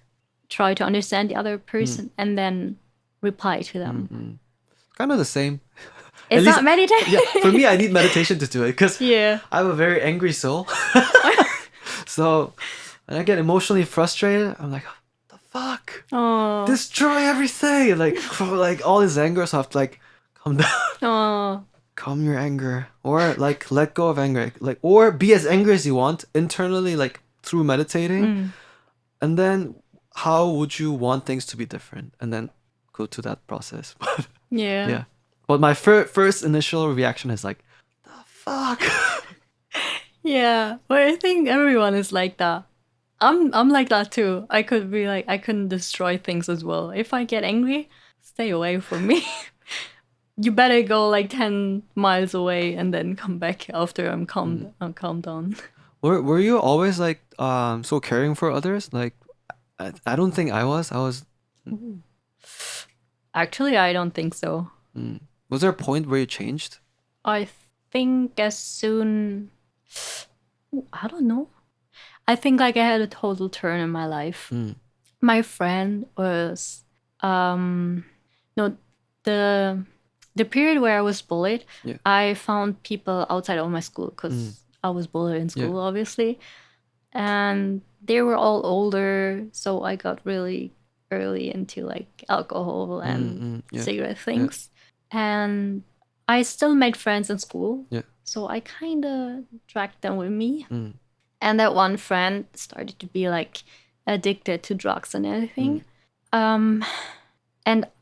Try to understand the other person and then reply to them. Kind of the same. It's not meditation. For me, I need meditation to do it, because I have a very angry soul. So when I get emotionally frustrated, I'm like, the fuck? Destroy everything! Like all this anger, so I have to like calm down. Calm your anger, or like let go of anger, like, or be as angry as you want internally, like through meditating. And then how would you want things to be different, and then go to that process. But my first initial reaction is like, the fuck. But I think everyone is like that. I'm like that too. I could be like, I couldn't destroy things as well. If I get angry, stay away from me. you better go like 10 miles away and then come back after I'm calmed down. Were you always like so caring for others? Like I don't think I was. I was. Actually, I don't think so. Was there a point where you changed? I think as soon, I don't know. I think like I had a total turn in my life. My friend was no, the period where I was bullied. Yeah. I found people outside of my school because I was bullied in school, obviously, and they were all older, so I got really early into like alcohol and cigarette things, and I still made friends in school. Yeah. So I kind of dragged them with me. And that one friend started to be like addicted to drugs and everything. And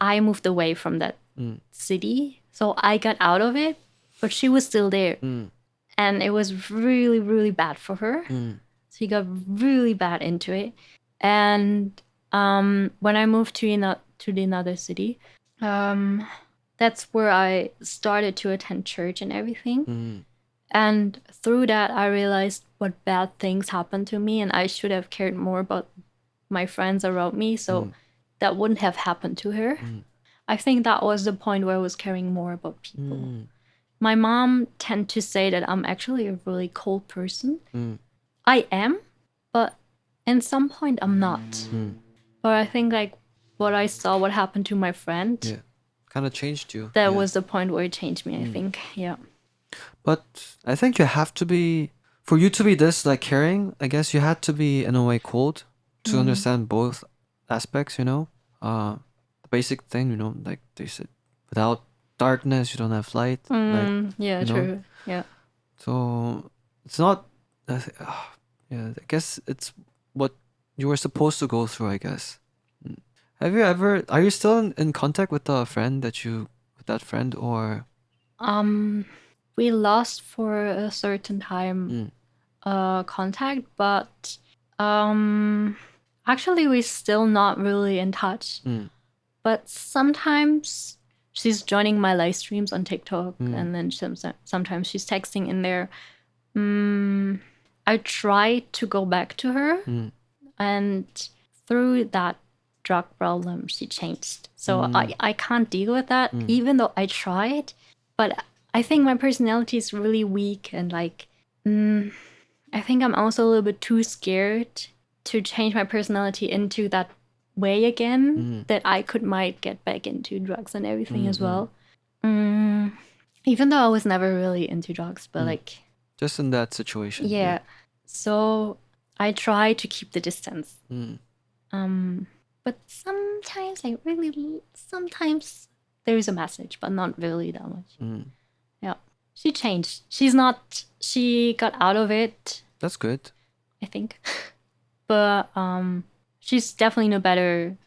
I moved away from that city. So I got out of it, but she was still there. And it was really, really bad for her. She got really bad into it. And when I moved to another city, that's where I started to attend church and everything. And through that, I realized what bad things happened to me, and I should have cared more about my friends around me, so that wouldn't have happened to her. I think that was the point where I was caring more about people. My mom tend to say that I'm actually a really cold person. I am, but in some point I'm not. But I think like what I saw, what happened to my friend, kind of changed you. That was the point where it changed me, I think. Yeah. But I think you have to be, for you to be this like caring, I guess you had to be in a way cold to understand both aspects, you know? The basic thing, you know, like they said, without darkness, you don't have light. Like, yeah, true. Yeah. So it's not, yeah, I guess it's what you were supposed to go through, I guess. Are you still in contact with the friend with that friend or? We lost for a certain time contact, but actually we're still not really in touch. But sometimes she's joining my live streams on TikTok, and then sometimes she's texting in there. I try to go back to her, and through that drug problem, she changed. So I can't deal with that, even though I tried. But I think my personality is really weak, and like, I think I'm also a little bit too scared to change my personality into that way again, that I might get back into drugs and everything as well. Even though I was never really into drugs, but like, just in that situation. Yeah. So I try to keep the distance. But sometimes sometimes there is a message, but not really that much. Yeah. She changed. She got out of it. That's good. I think. But she's definitely in a better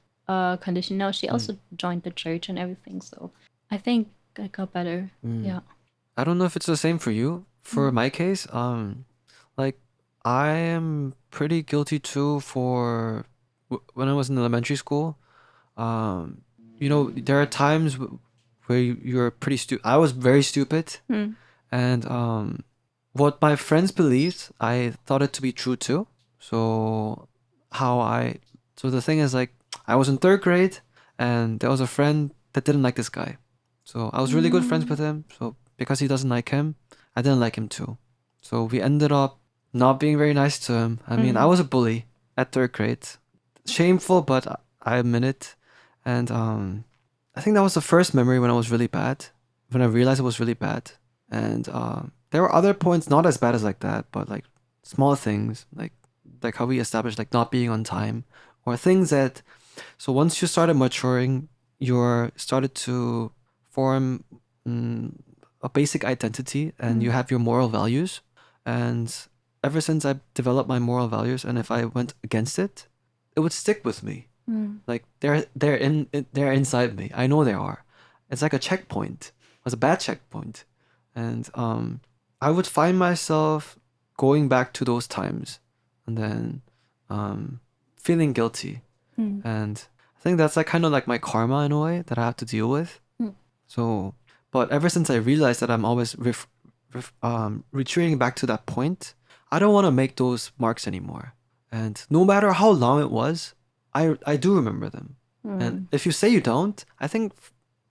condition now. She also joined the church and everything, so I think I got better. Yeah. I don't know if it's the same for you. For my case, like I am pretty guilty too for when I was in elementary school. You know, there are times where you're pretty stupid. I was very stupid, and what my friends believed, I thought it to be true too. So the thing is, like, I was in third grade, and there was a friend that didn't like this guy. So I was really good friends with him. So because he doesn't like him, I didn't like him too. So we ended up not being very nice to him. I mean, I was a bully at third grade. Shameful, but I admit it. And I think that was the first memory when I was really bad, when I realized it was really bad. And there were other points not as bad as like that, but like small things, like how we established like not being on time, or things that. So once you started maturing, you started to form a basic identity, and you have your moral values. And ever since I developed my moral values, and if I went against it, it would stick with me. Like they're inside me. I know they are. It's like a checkpoint. It was a bad checkpoint, and I would find myself going back to those times, and then feeling guilty. And I think that's like kind of like my karma in a way that I have to deal with. So, But ever since I realized that I'm always retreating back to that point, I don't want to make those marks anymore. And no matter how long it was, I do remember them. And if you say you don't, I think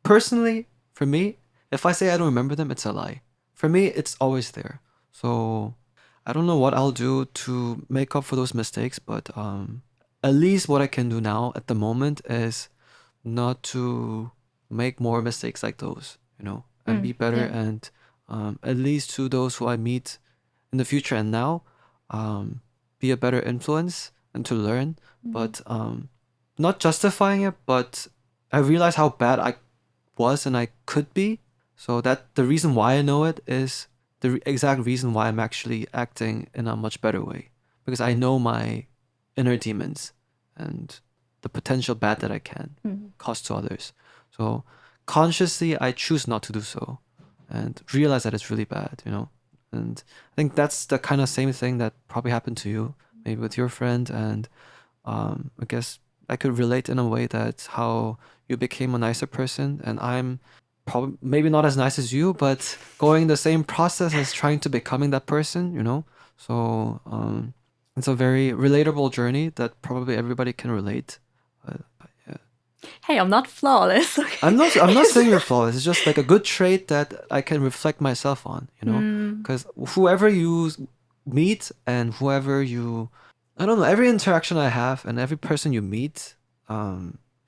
personally, for me, if I say I don't remember them, it's a lie. For me, it's always there. So I don't know what I'll do to make up for those mistakes, but at least what I can do now at the moment is not to make more mistakes like those, and be better. Yeah. And at least to those who I meet in the future and now, be a better influence and to learn. But not justifying it, but I realize how bad I was and I could be. So that the reason why I know it is the exact reason why I'm actually acting in a much better way, because I know my inner demons and the potential bad that I can cause to others. So consciously, I choose not to do so and realize that it's really bad, And I think that's the kind of same thing that probably happened to you, maybe with your friend. And I guess I could relate in a way that how you became a nicer person, and I'm probably maybe not as nice as you, but going the same process as trying to becoming that person, So it's a very relatable journey that probably everybody can relate. But yeah. Hey, I'm not flawless. Okay. I'm not saying you're flawless. It's just like a good trait that I can reflect myself on, Because whoever you meet and I don't know, every interaction I have and every person you meet,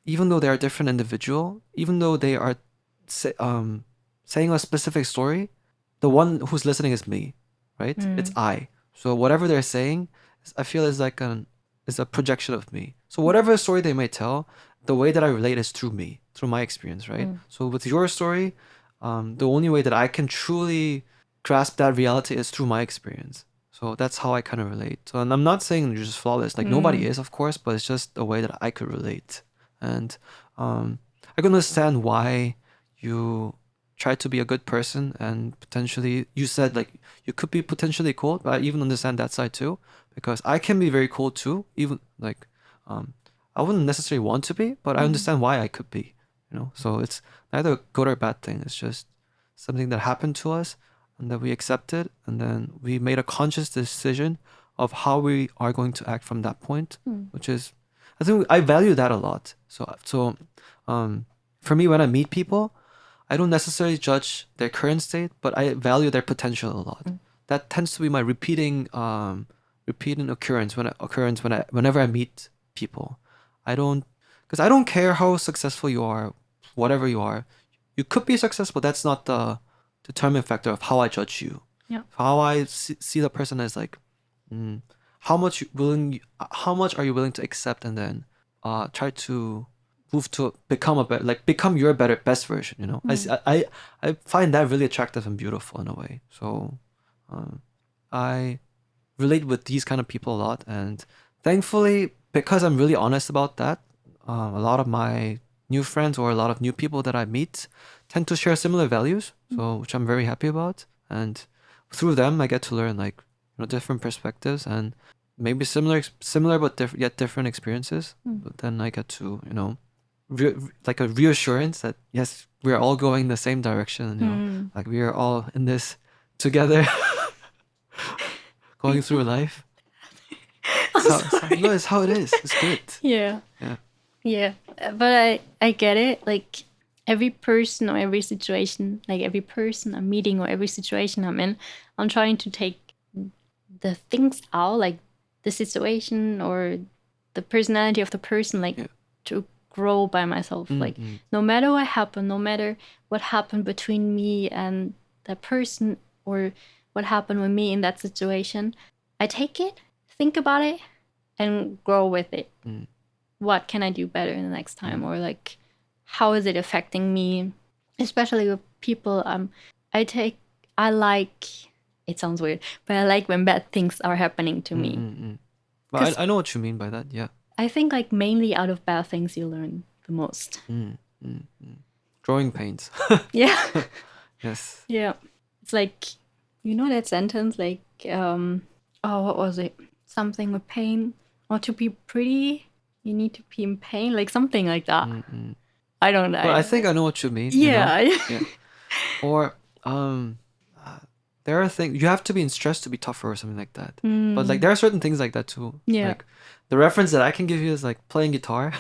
even though they are different individual, even though they are saying a specific story, the one who's listening is me, right? It's I. So whatever they're saying, I feel is a projection of me. So whatever story they may tell, the way that I relate is through me, through my experience, right? So with your story, the only way that I can truly grasp that reality is through my experience. So that's how I kind of relate. So, and I'm not saying you're just flawless. Like nobody is, of course, but it's just a way that I could relate. And I can understand why you try to be a good person, and potentially you said like you could be potentially cool, but I even understand that side too, because I can be very cool too. Even like I wouldn't necessarily want to be, but I understand why I could be. So it's neither a good or bad thing. It's just something that happened to us and that we accepted, and then we made a conscious decision of how we are going to act from that point, which is, I think I value that a lot. So for me, when I meet people, I don't necessarily judge their current state, but I value their potential a lot. That tends to be my repeating occurrence whenever I meet people. Because I don't care how successful you are, whatever you are. You could be successful. That's not the determining factor of how I judge you. Yeah. How I see the person as like, how much are you willing to accept, and then try to move to become your best version. I find that really attractive and beautiful in a way. So I relate with these kind of people a lot, and thankfully, because I'm really honest about that, a lot of my new friends or a lot of new people that I meet tend to share similar values, so which I'm very happy about. And through them, I get to learn different perspectives and maybe similar but different experiences. But then I get to like a reassurance that yes, we are all going the same direction. Like we are all in this together, going through life. It's how it is. It's good. Yeah. But I get it. Like every person or every situation, like every person I'm meeting or every situation I'm in, I'm trying to take the things out, like the situation or the personality of the person, to grow by myself. Like no matter what happened, no matter what happened between me and that person or what happened with me in that situation, I take it, think about it, and grow with it. What can I do better in the next time? Or like, how is it affecting me? Especially with people, it sounds weird, but I like when bad things are happening to me. Well, I know what you mean by that, yeah. I think like mainly out of bad things you learn the most. Growing pains. Yeah. Yes. Yeah. It's like, that sentence, like, what was it? Something with pain. Or to be pretty, you need to be in pain, like something like that. I don't know. Well, I think I know what you mean. Yeah. Yeah. Or uh, there are things you have to be in stress to be tougher or something like that. But like there are certain things like that too. Yeah. Like the reference that I can give you is like playing guitar.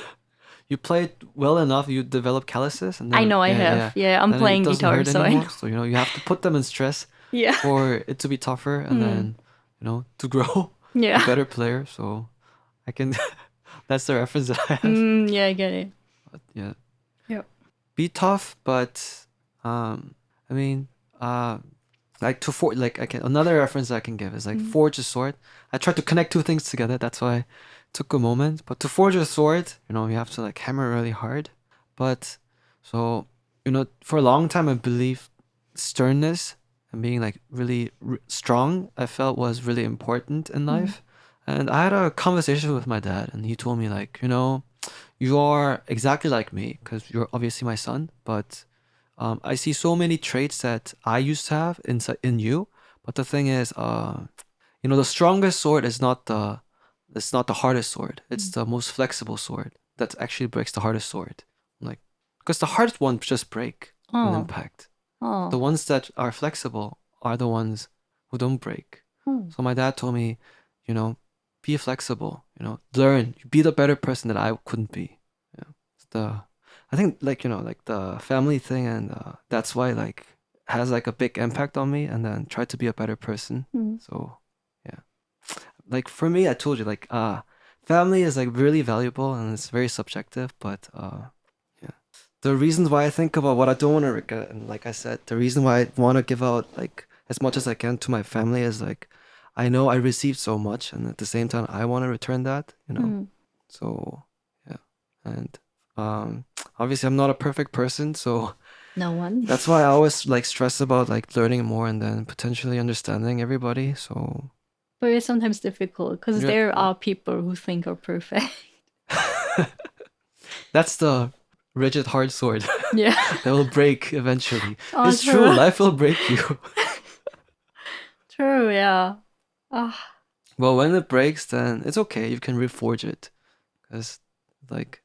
You play it well enough, you develop calluses, and I then know I have. Yeah, I'm then it playing doesn't guitar, hurt so I anymore. know. So you have to put them in stress Yeah. for it to be tougher, and then to grow a Yeah. better player. So I can. That's the reference that I have. Yeah, I get it. But yeah, Yep. be tough, but I mean, like another reference I can give is like forge a sword. I tried to connect two things together. That's why it took a moment. But to forge a sword, you have to like hammer really hard. But so for a long time I believed sternness and being like really strong, I felt was really important in life. And I had a conversation with my dad, and he told me like, you are exactly like me because you're obviously my son, but I see so many traits that I used to have in you. But the thing is, the strongest sword is not the hardest sword. It's the most flexible sword that actually breaks the hardest sword. Like, because the hardest ones just break on Oh. impact. Oh. The ones that are flexible are the ones who don't break. So my dad told me, be flexible. Learn. Be the better person that I couldn't be. It's I think like the family thing, and that's why like has like a big impact on me, and then try to be a better person. So yeah, like for me, I told you like family is like really valuable and it's very subjective, but yeah, the reasons why I think about what I don't want to regret, and like I said, the reason why I want to give out like as much as I can to my family is like I know I received so much, and at the same time I want to return that. So yeah, and obviously I'm not a perfect person, so No one. that's why I always like stress about like learning more and then potentially understanding everybody. So But it's sometimes difficult because yeah, there are people who think are perfect. that's the rigid hard sword Yeah. that will break eventually. Oh, It's true, true. life will break you. True, yeah. Ah. Well, when it breaks, then it's okay. You can reforge it, because like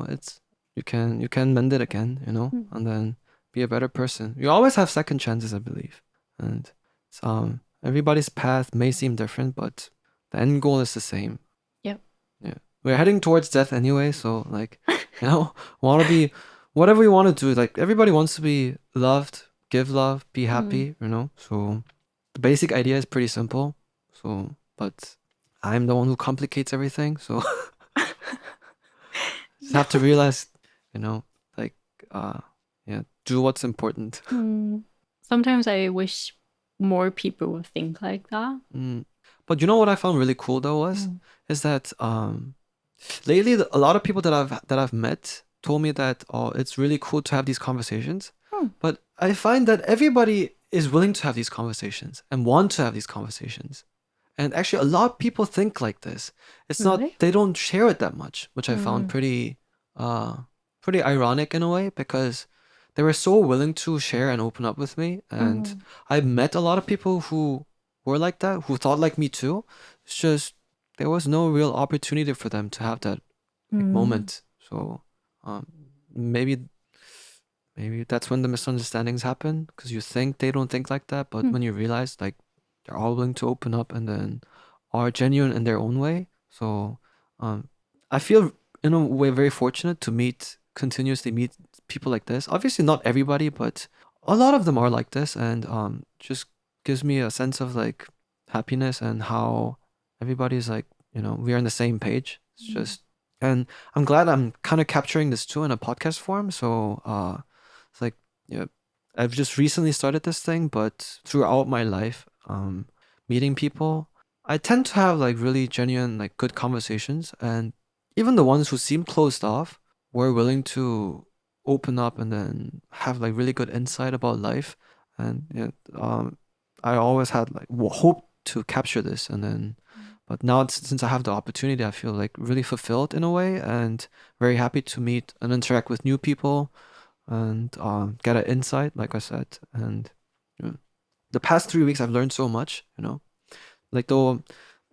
it's you can mend it again, and then be a better person. You always have second chances, I believe, and it's, everybody's path may seem different, but the end goal is the same. Yep. Yeah, we're heading towards death anyway, so like want to be whatever we want to do. Like everybody wants to be loved, give love, be happy, So the basic idea is pretty simple. So, but I'm the one who complicates everything. So just have to realize, like, yeah, do what's important. Sometimes I wish more people would think like that. But you know what I found really cool though is that lately a lot of people that I've met told me that it's really cool to have these conversations. But I find that everybody is willing to have these conversations and want to have these conversations. And actually, a lot of people think like this. It's not, Really? they don't share it that much, which I found pretty ironic in a way, because they were so willing to share and open up with me. And I met a lot of people who were like that, who thought like me too. It's just, there was no real opportunity for them to have that like, moment. So um, maybe that's when the misunderstandings happen, because you think they don't think like that, but when you realize like they're all willing to open up and then are genuine in their own way. So I feel in a way very fortunate to continuously meet people like this. Obviously not everybody, but a lot of them are like this, and just gives me a sense of like happiness and how everybody's like, we are on the same page. It's just, and I'm glad I'm kind of capturing this too in a podcast form. So it's like, yeah, I've just recently started this thing, but throughout my life, meeting people, I tend to have like really genuine, like good conversations, and even the ones who seem closed off were willing to open up and then have like really good insight about life. And I always had like hope to capture this, and then, but now since I have the opportunity, I feel like really fulfilled in a way, and very happy to meet and interact with new people and get an insight, like I said. And the past 3 weeks, I've learned so much. Like the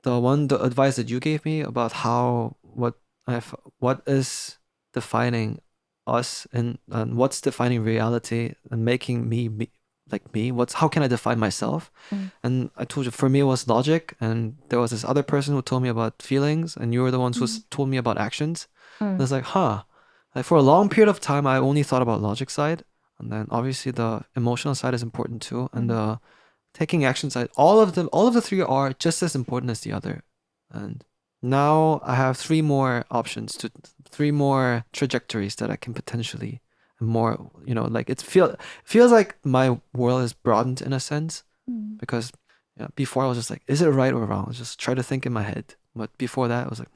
advice that you gave me about what is defining us and what's defining reality and making me like me. How can I define myself? And I told you, for me, it was logic. And there was this other person who told me about feelings, and you were the ones who told me about actions. And it's like, like for a long period of time, I only thought about logic side. And then obviously the emotional side is important too. And the taking action side, all of the three are just as important as the other. And now I have three more trajectories that I can potentially more, like feels like my world is broadened in a sense, because before I was just like, is it right or wrong? I was just try to think in my head. But before that, I was like,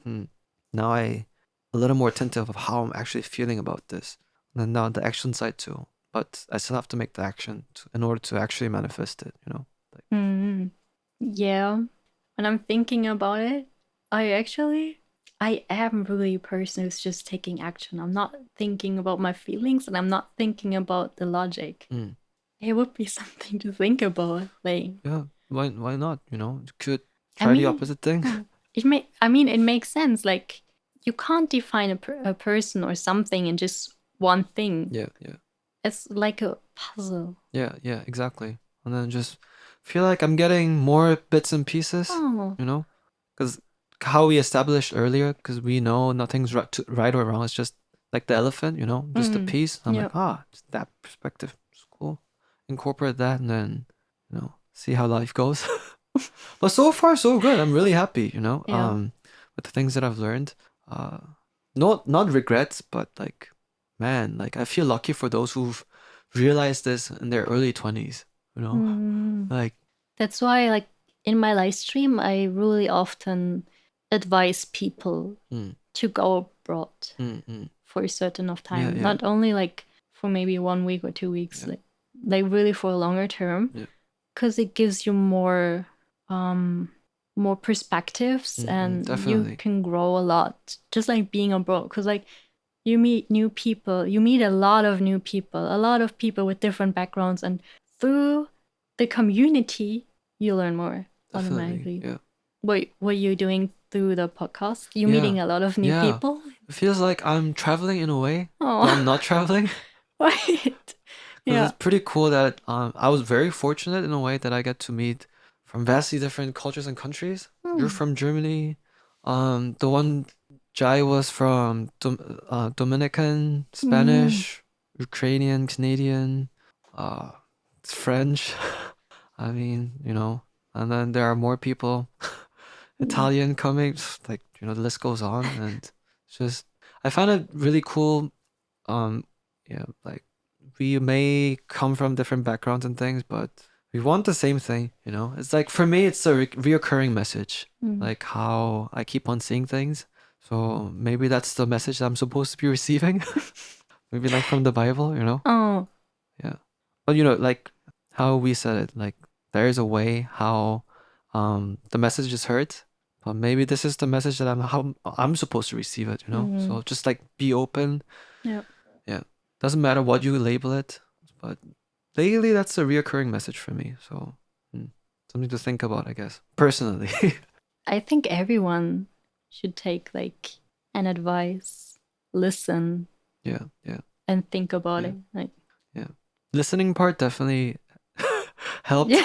now I a little more attentive of how I'm actually feeling about this. And then now the action side too. But I still have to make the action in order to actually manifest it, Yeah. When I'm thinking about it, I am really a person who's just taking action. I'm not thinking about my feelings, and I'm not thinking about the logic. It would be something to think about. Like, yeah, why not? You could try the opposite thing. It makes sense. Like, you can't define a person or something in just one thing. Yeah. It's like a puzzle. Yeah, exactly. And then just feel like I'm getting more bits and pieces, because how we established earlier, because we know nothing's right or wrong. It's just like the elephant, just a piece. I'm like, just that perspective. It's cool. Incorporate that, and then, see how life goes. But so far, so good. I'm really happy, with the things that I've learned. Not regrets, but like, man, like I feel lucky for those who've realized this in their early 20s, like that's why, like, in my live stream, I really often advise people to go abroad for a certain of time, not only like for maybe 1 week or 2 weeks, like really for a longer term, because it gives you more perspectives, and definitely. you can grow a lot, just like being abroad, because like you meet new people, you meet a lot of people with different backgrounds, and through the community you learn more automatically. What you're doing through the podcast, you're meeting a lot of new people. It feels like I'm traveling in a way, but I'm not traveling. Right. It's pretty cool that I was very fortunate in a way that I get to meet from vastly different cultures and countries. You're from Germany. The one Jai was from Dominican, Spanish, Ukrainian, Canadian, French. I mean, and then there are more people, Italian coming, like, the list goes on. And it's just, I find it really cool. Like we may come from different backgrounds and things, but we want the same thing, It's like, for me, it's a reoccurring message, like how I keep on seeing things. So maybe that's the message that I'm supposed to be receiving. Maybe like from the Bible, Oh. Yeah. But like how we said it, like there is a way how the message is heard, but maybe this is the message that how I'm supposed to receive it, So just like be open. Yeah. Doesn't matter what you label it, but lately that's a reoccurring message for me. So something to think about, I guess, personally. I think everyone should take like an advice, listen. Yeah. And think about it. Like, listening part definitely helped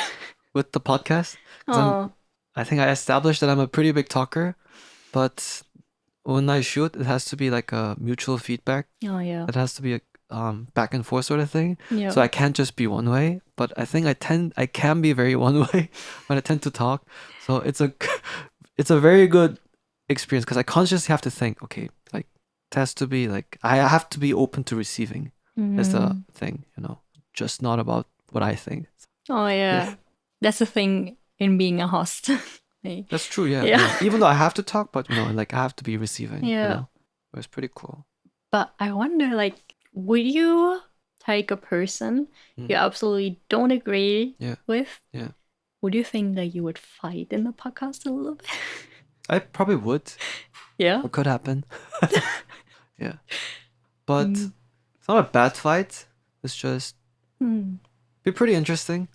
with the podcast. I think I established that I'm a pretty big talker, but when I shoot, it has to be like a mutual feedback. It has to be a back and forth sort of thing. So I can't just be one way, but I think I can be very one way when I tend to talk. So it's a very good experience, because I consciously have to think, okay, like it has to be like I have to be open to receiving. Is the thing, just not about what I think. That's the thing in being a host. That's true. Yeah. Even though I have to talk, but like I have to be receiving. It's pretty cool. But I wonder, like, would you take a person you absolutely don't agree with? Would you think that you would fight in the podcast a little bit? I probably would. Yeah. What could happen? Yeah. But it's not a bad fight. It's just be pretty interesting.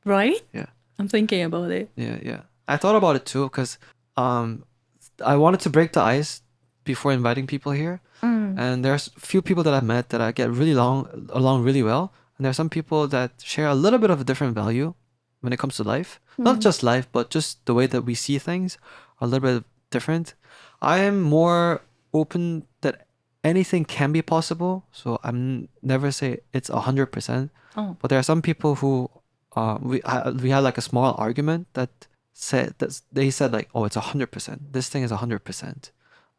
Right? Yeah. I'm thinking about it. Yeah. I thought about it too, because I wanted to break the ice before inviting people here. And there's a few people that I've met that I get along really well. And there are some people that share a little bit of a different value when it comes to life. Not just life, but just the way that we see things are a little bit different. I am more open that anything can be possible. So I'm never say it's 100%. But there are some people who we had like a small argument that they said like, oh, it's 100%. This thing is 100%.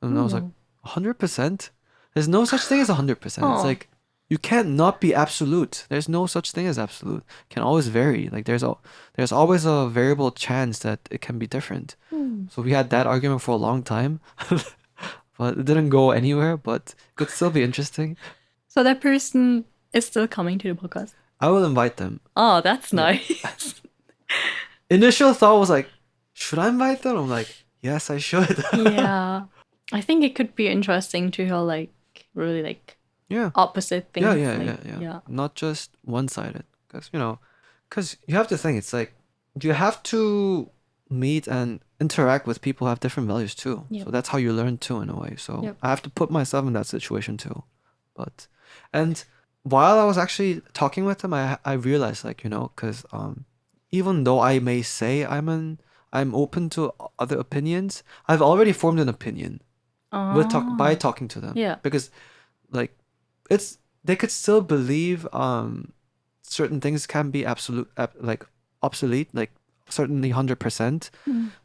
And I was like, 100%? There's no such thing as 100%. It's like, you can't not be absolute. There's no such thing as absolute. It can always vary. Like there's always a variable chance that it can be different. So we had that argument for a long time, but it didn't go anywhere. But it could still be interesting. So that person is still coming to the podcast. I will invite them. Oh, that's nice. Initial thought was like, should I invite them? I'm like, yes, I should. Yeah, I think it could be interesting to hear like really like opposite things. Yeah. Not just one-sided, because you have to think, it's like you have to meet and interact with people who have different values too. So that's how you learn too, in a way. So I have to put myself in that situation too. And while I was actually talking with them, I realized, like, because even though I may say I'm open to other opinions, I've already formed an opinion by talking to them. Yeah. Because like they could still believe certain things can be like obsolete, like certainly 100%.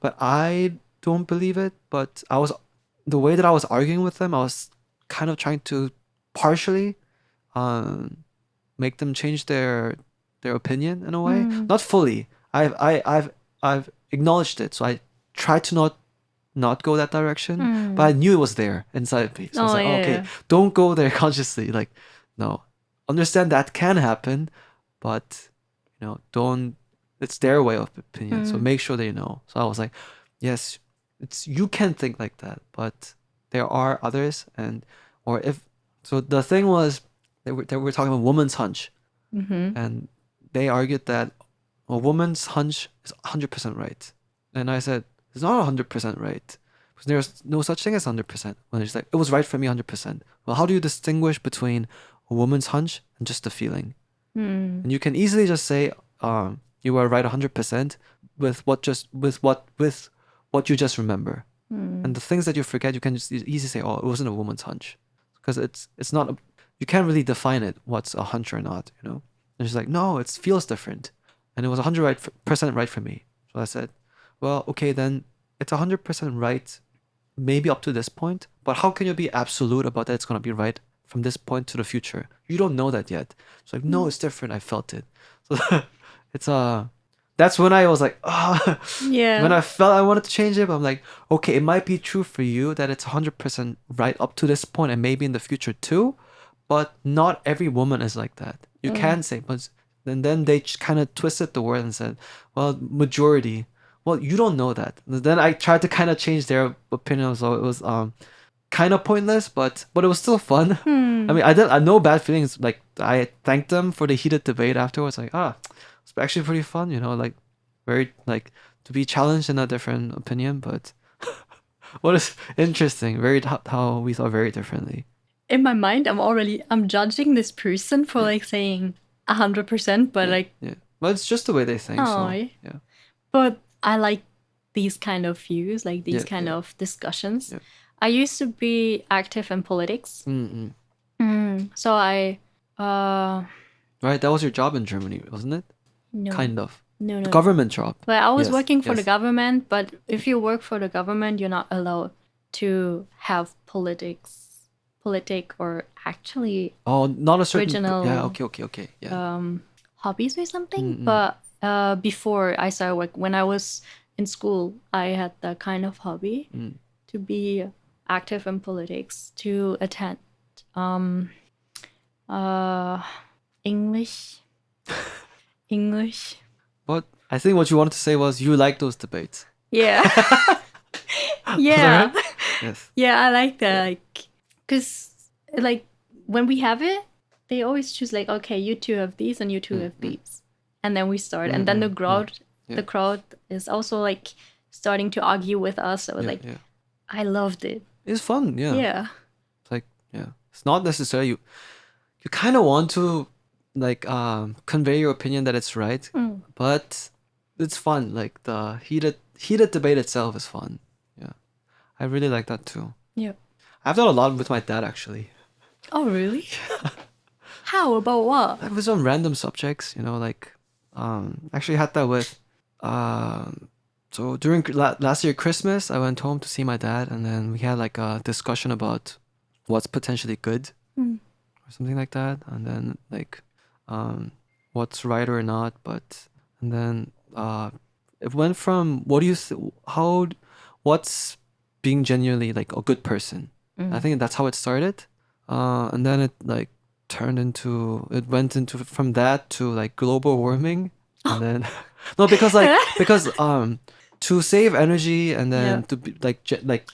But I don't believe it. But the way that I was arguing with them, I was kind of trying to partially make them change their opinion in a way. Not fully. I've acknowledged it, so I tried to not go that direction, but I knew it was there inside me. So I was like, okay, don't go there consciously. Like, no, understand that can happen, but don't. It's their way of opinion, so make sure they know. So I was like, yes, you can think like that, but there are others, so the thing was they were talking about woman's hunch, and they argued that a woman's hunch is 100% right, and I said it's not 100% right because there's no such thing as 100%. When it's like, it was right for me 100%. Well, how do you distinguish between a woman's hunch and just a feeling? And you can easily just say you were right 100% with what you just remember, and the things that you forget, you can just easily say, oh, it wasn't a woman's hunch, because it's not you can't really define it what's a hunch or not. And she's like, no, it feels different, and it was 100% right for me. So I said, well, okay, then it's 100% right, maybe up to this point, but how can you be absolute about that it's going to be right from this point to the future? You don't know that yet. It's like, no, it's different. I felt it. So it's that's when I was like, when I felt I wanted to change it, but I'm like, okay, it might be true for you that it's 100% right up to this point and maybe in the future too, but not every woman is like that. You can say, but then they kind of twisted the word and said, well, majority. Well, you don't know that. Then I tried to kind of change their opinion, so it was kind of pointless, but it was still fun. I mean, I had no bad feelings. Like, I thanked them for the heated debate afterwards. Like, it's actually pretty fun, like very like to be challenged in a different opinion. But what is interesting, very how we thought very differently. In my mind, I'm judging this person for like saying 100%, but but it's just the way they think. But I like these kind of views, like these kind of discussions. I used to be active in politics. So I right, that was your job in Germany, wasn't it? No. Kind of. No. The government job. Well, I was working for the government, but if you work for the government, you're not allowed to have or actually not a certain original okay. hobbies or something. But before I started work, when I was in school, I had that kind of hobby to be active in politics, to attend English. But I think what you wanted to say was you like those debates. Yeah. Yeah. Yes. Yeah, I like that. Like, because like when we have it, they always choose like, okay, you two have these and you two have these, and then we start, and then the crowd is also like starting to argue with us. So I loved it. It's fun. Yeah. Yeah. It's like Yeah. It's not necessarily you kind of want to like convey your opinion that it's right, but it's fun. Like the heated debate itself is fun. Yeah. I really like that too. Yeah. I've done a lot with my dad actually. Oh, really? How? About what? It was on random subjects, like actually had that with so during last year Christmas, I went home to see my dad, and then we had like a discussion about what's potentially good or something like that, and then like what's right or not, and then it went from what do you what's being genuinely like a good person. I think that's how it started, and then it like it went into from that to like global warming, and then no, because to save energy, and then to be like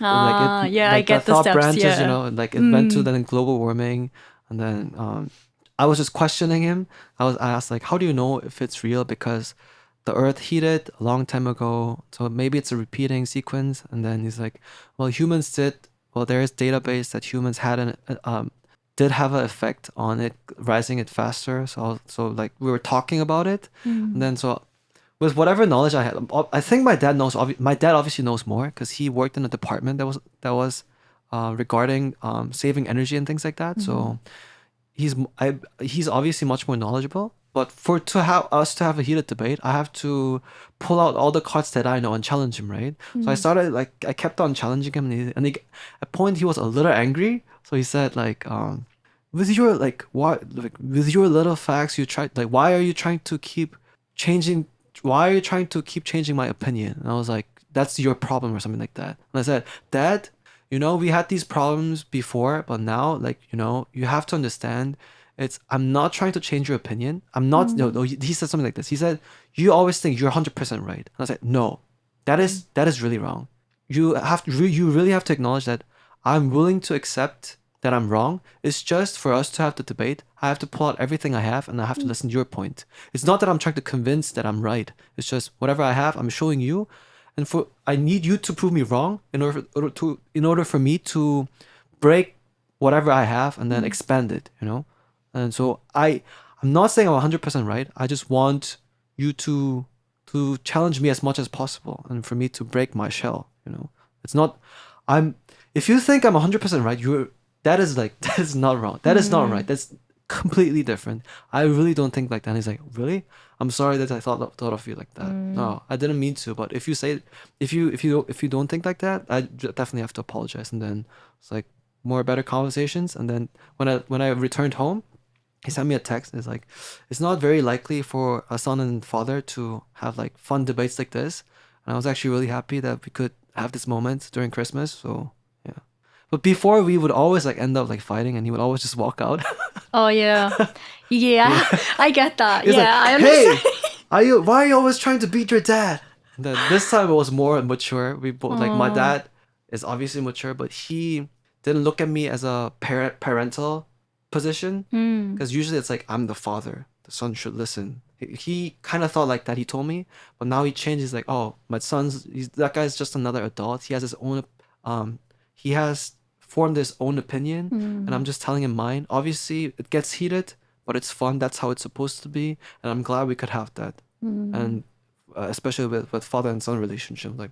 I like the get the thought steps. branches, Yeah. like it went to then global warming, and then I was just questioning him. I asked like, how do you know if it's real? Because the earth heated a long time ago, so maybe it's a repeating sequence. And then he's like, well, there is database that humans did have an effect on it rising it faster. So like we were talking about it, and then so with whatever knowledge I had, I think my dad knows. My dad obviously knows more because he worked in a department that was regarding saving energy and things like that. So he's obviously much more knowledgeable. But to have a heated debate, I have to pull out all the cards that I know and challenge him, right? So I kept on challenging him, and at a point he was a little angry. So he said like, with your like what like with your little facts, you try like why are you trying to keep changing? Why are you trying to keep changing my opinion? And I was like, that's your problem or something like that. And I said, Dad, we had these problems before, but now like you have to understand. I'm not trying to change your opinion. I'm not. No, he said something like this. He said, "You always think you're 100% right." And I said, "No, that is really wrong. You really have to acknowledge that I'm willing to accept that I'm wrong. It's just for us to have the debate. I have to pull out everything I have, and I have to listen to your point. It's not that I'm trying to convince that I'm right. It's just whatever I have, I'm showing you, and I need you to prove me wrong in order for me to break whatever I have and then expand it. And so I'm not saying I'm 100% right. I just want you to challenge me as much as possible and for me to break my shell. It's not. If you think I'm 100% right, that is not wrong. That is not right. That's completely different. I really don't think like that. And he's like, really? I'm sorry that I thought of you like that. No, I didn't mean to. But if you don't think like that, I definitely have to apologize. And then it's like more better conversations. And then when I returned home, he sent me a text. It's like, it's not very likely for a son and father to have like fun debates like this. And I was actually really happy that we could have this moment during Christmas. So yeah. But before we would always like end up like fighting, and he would always just walk out. Oh yeah. Yeah. I get that. He's yeah, like, I understand. hey, why are you always trying to beat your dad? And then this time it was more mature. We both like my dad is obviously mature, but he didn't look at me as a parental position, because usually it's like I'm the father, the son should listen. He kind of thought like that. He told me, but now he changed. He's like, oh, my that guy's just another adult. He has his own he has formed his own opinion, and I'm just telling him mine. Obviously it gets heated, but it's fun. That's how it's supposed to be, and I'm glad we could have that. And especially with father and son relationship, like,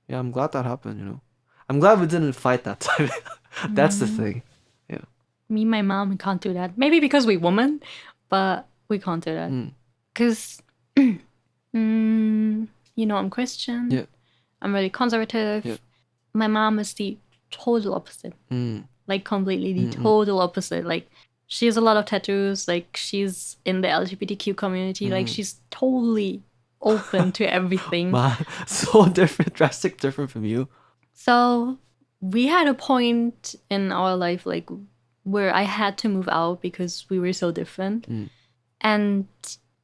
yeah, I'm glad that happened. I'm glad we didn't fight that time. That's the thing. Yeah. Me and my mom can't do that. Maybe because we're women, but we can't do that. Because, I'm Christian. Yeah. I'm really conservative. Yeah. My mom is the total opposite. Like, completely the total opposite. Like, she has a lot of tattoos. Like, she's in the LGBTQ community. Like, she's totally open to everything. Man, so different from you. So, we had a point in our life, like, where I had to move out because we were so different. And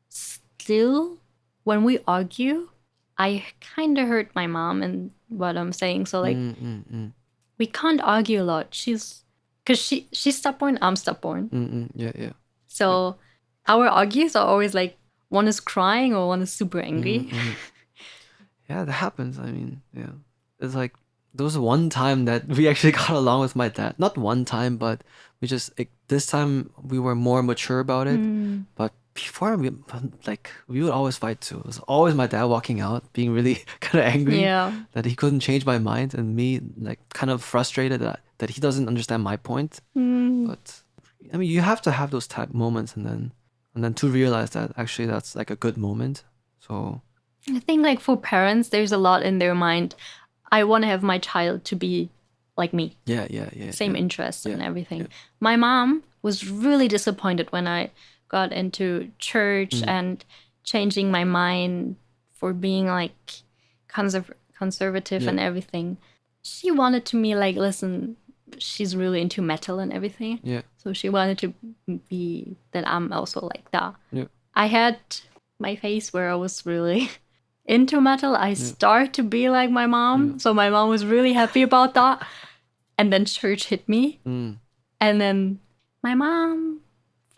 still, when we argue, I kind of hurt my mom in what I'm saying. So, like, we can't argue a lot. She's stubborn, I'm stubborn. Yeah. So, our argues are always like, one is crying or one is super angry. Yeah, that happens. I mean, yeah. It's like, there was one time that we actually got along with my dad. Not one time, but this time we were more mature about it. But before we would always fight too. It was always my dad walking out, being really kind of angry that he couldn't change my mind, and me like kind of frustrated that he doesn't understand my point. But I mean, you have to have those type moments, and then to realize that actually that's like a good moment. So I think like for parents, there's a lot in their mind. I want to have my child to be like me. Yeah. Same interests and everything. My mom was really disappointed when I got into church and changing my mind for being like conservative and everything. She wanted to me like, listen, she's really into metal and everything. Yeah. So she wanted to be that I'm also like that. Yeah. I had my phase where I was really into metal. I start to be like my mom. So my mom was really happy about that. And then church hit me. And then my mom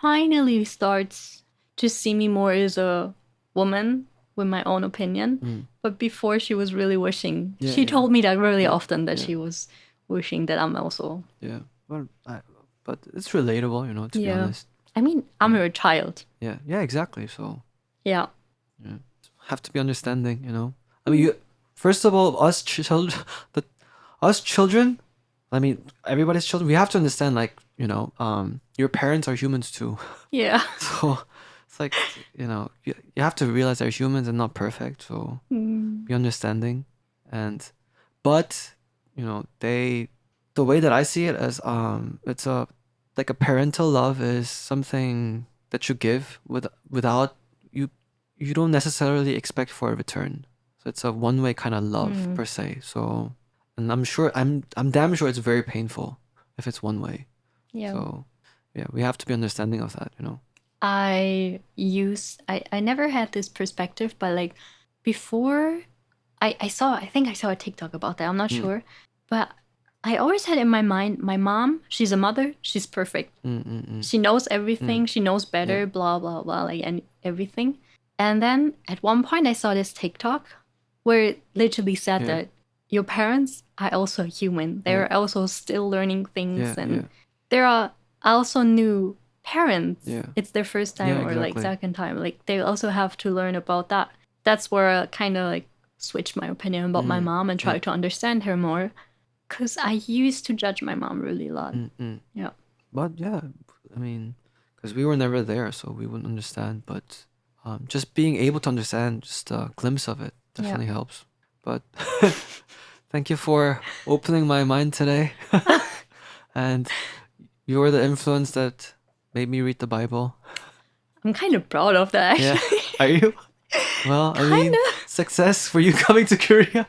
finally starts to see me more as a woman with my own opinion. But before she was really wishing. She told me that really often that she was wishing that I'm also. Yeah. Well, but it's relatable, to be honest. I mean, I'm her child. Yeah. Yeah, exactly. So. Yeah. Have to be understanding, I mean, first of all, us children, I mean, everybody's children, we have to understand, like, your parents are humans too. Yeah. So it's like, you have to realize they're humans and not perfect. So be understanding. But, the way that I see it as, it's like a parental love is something that you give without you don't necessarily expect for a return. So it's a one-way kind of love per se. So, and I'm damn sure it's very painful if it's one way. Yeah. So, yeah, we have to be understanding of that, I never had this perspective, but like before I think I saw a TikTok about that. I'm not sure, but I always had in my mind, my mom, she's a mother, she's perfect. She knows everything. She knows better, blah, blah, blah, like and everything. And then at one point I saw this TikTok where it literally said that your parents are also human. They're also still learning things. There are also new parents. It's their first time or like second time. Like they also have to learn about that. That's where I kind of like switched my opinion about my mom and tried to understand her more. Because I used to judge my mom really a lot. Yeah. But yeah, I mean, because we were never there, so we wouldn't understand. But just being able to understand just a glimpse of it definitely helps. But thank you for opening my mind today. And you were the influence that made me read the Bible. I'm kind of proud of that, actually. Yeah. Are you? Well, I mean, success for you coming to Korea.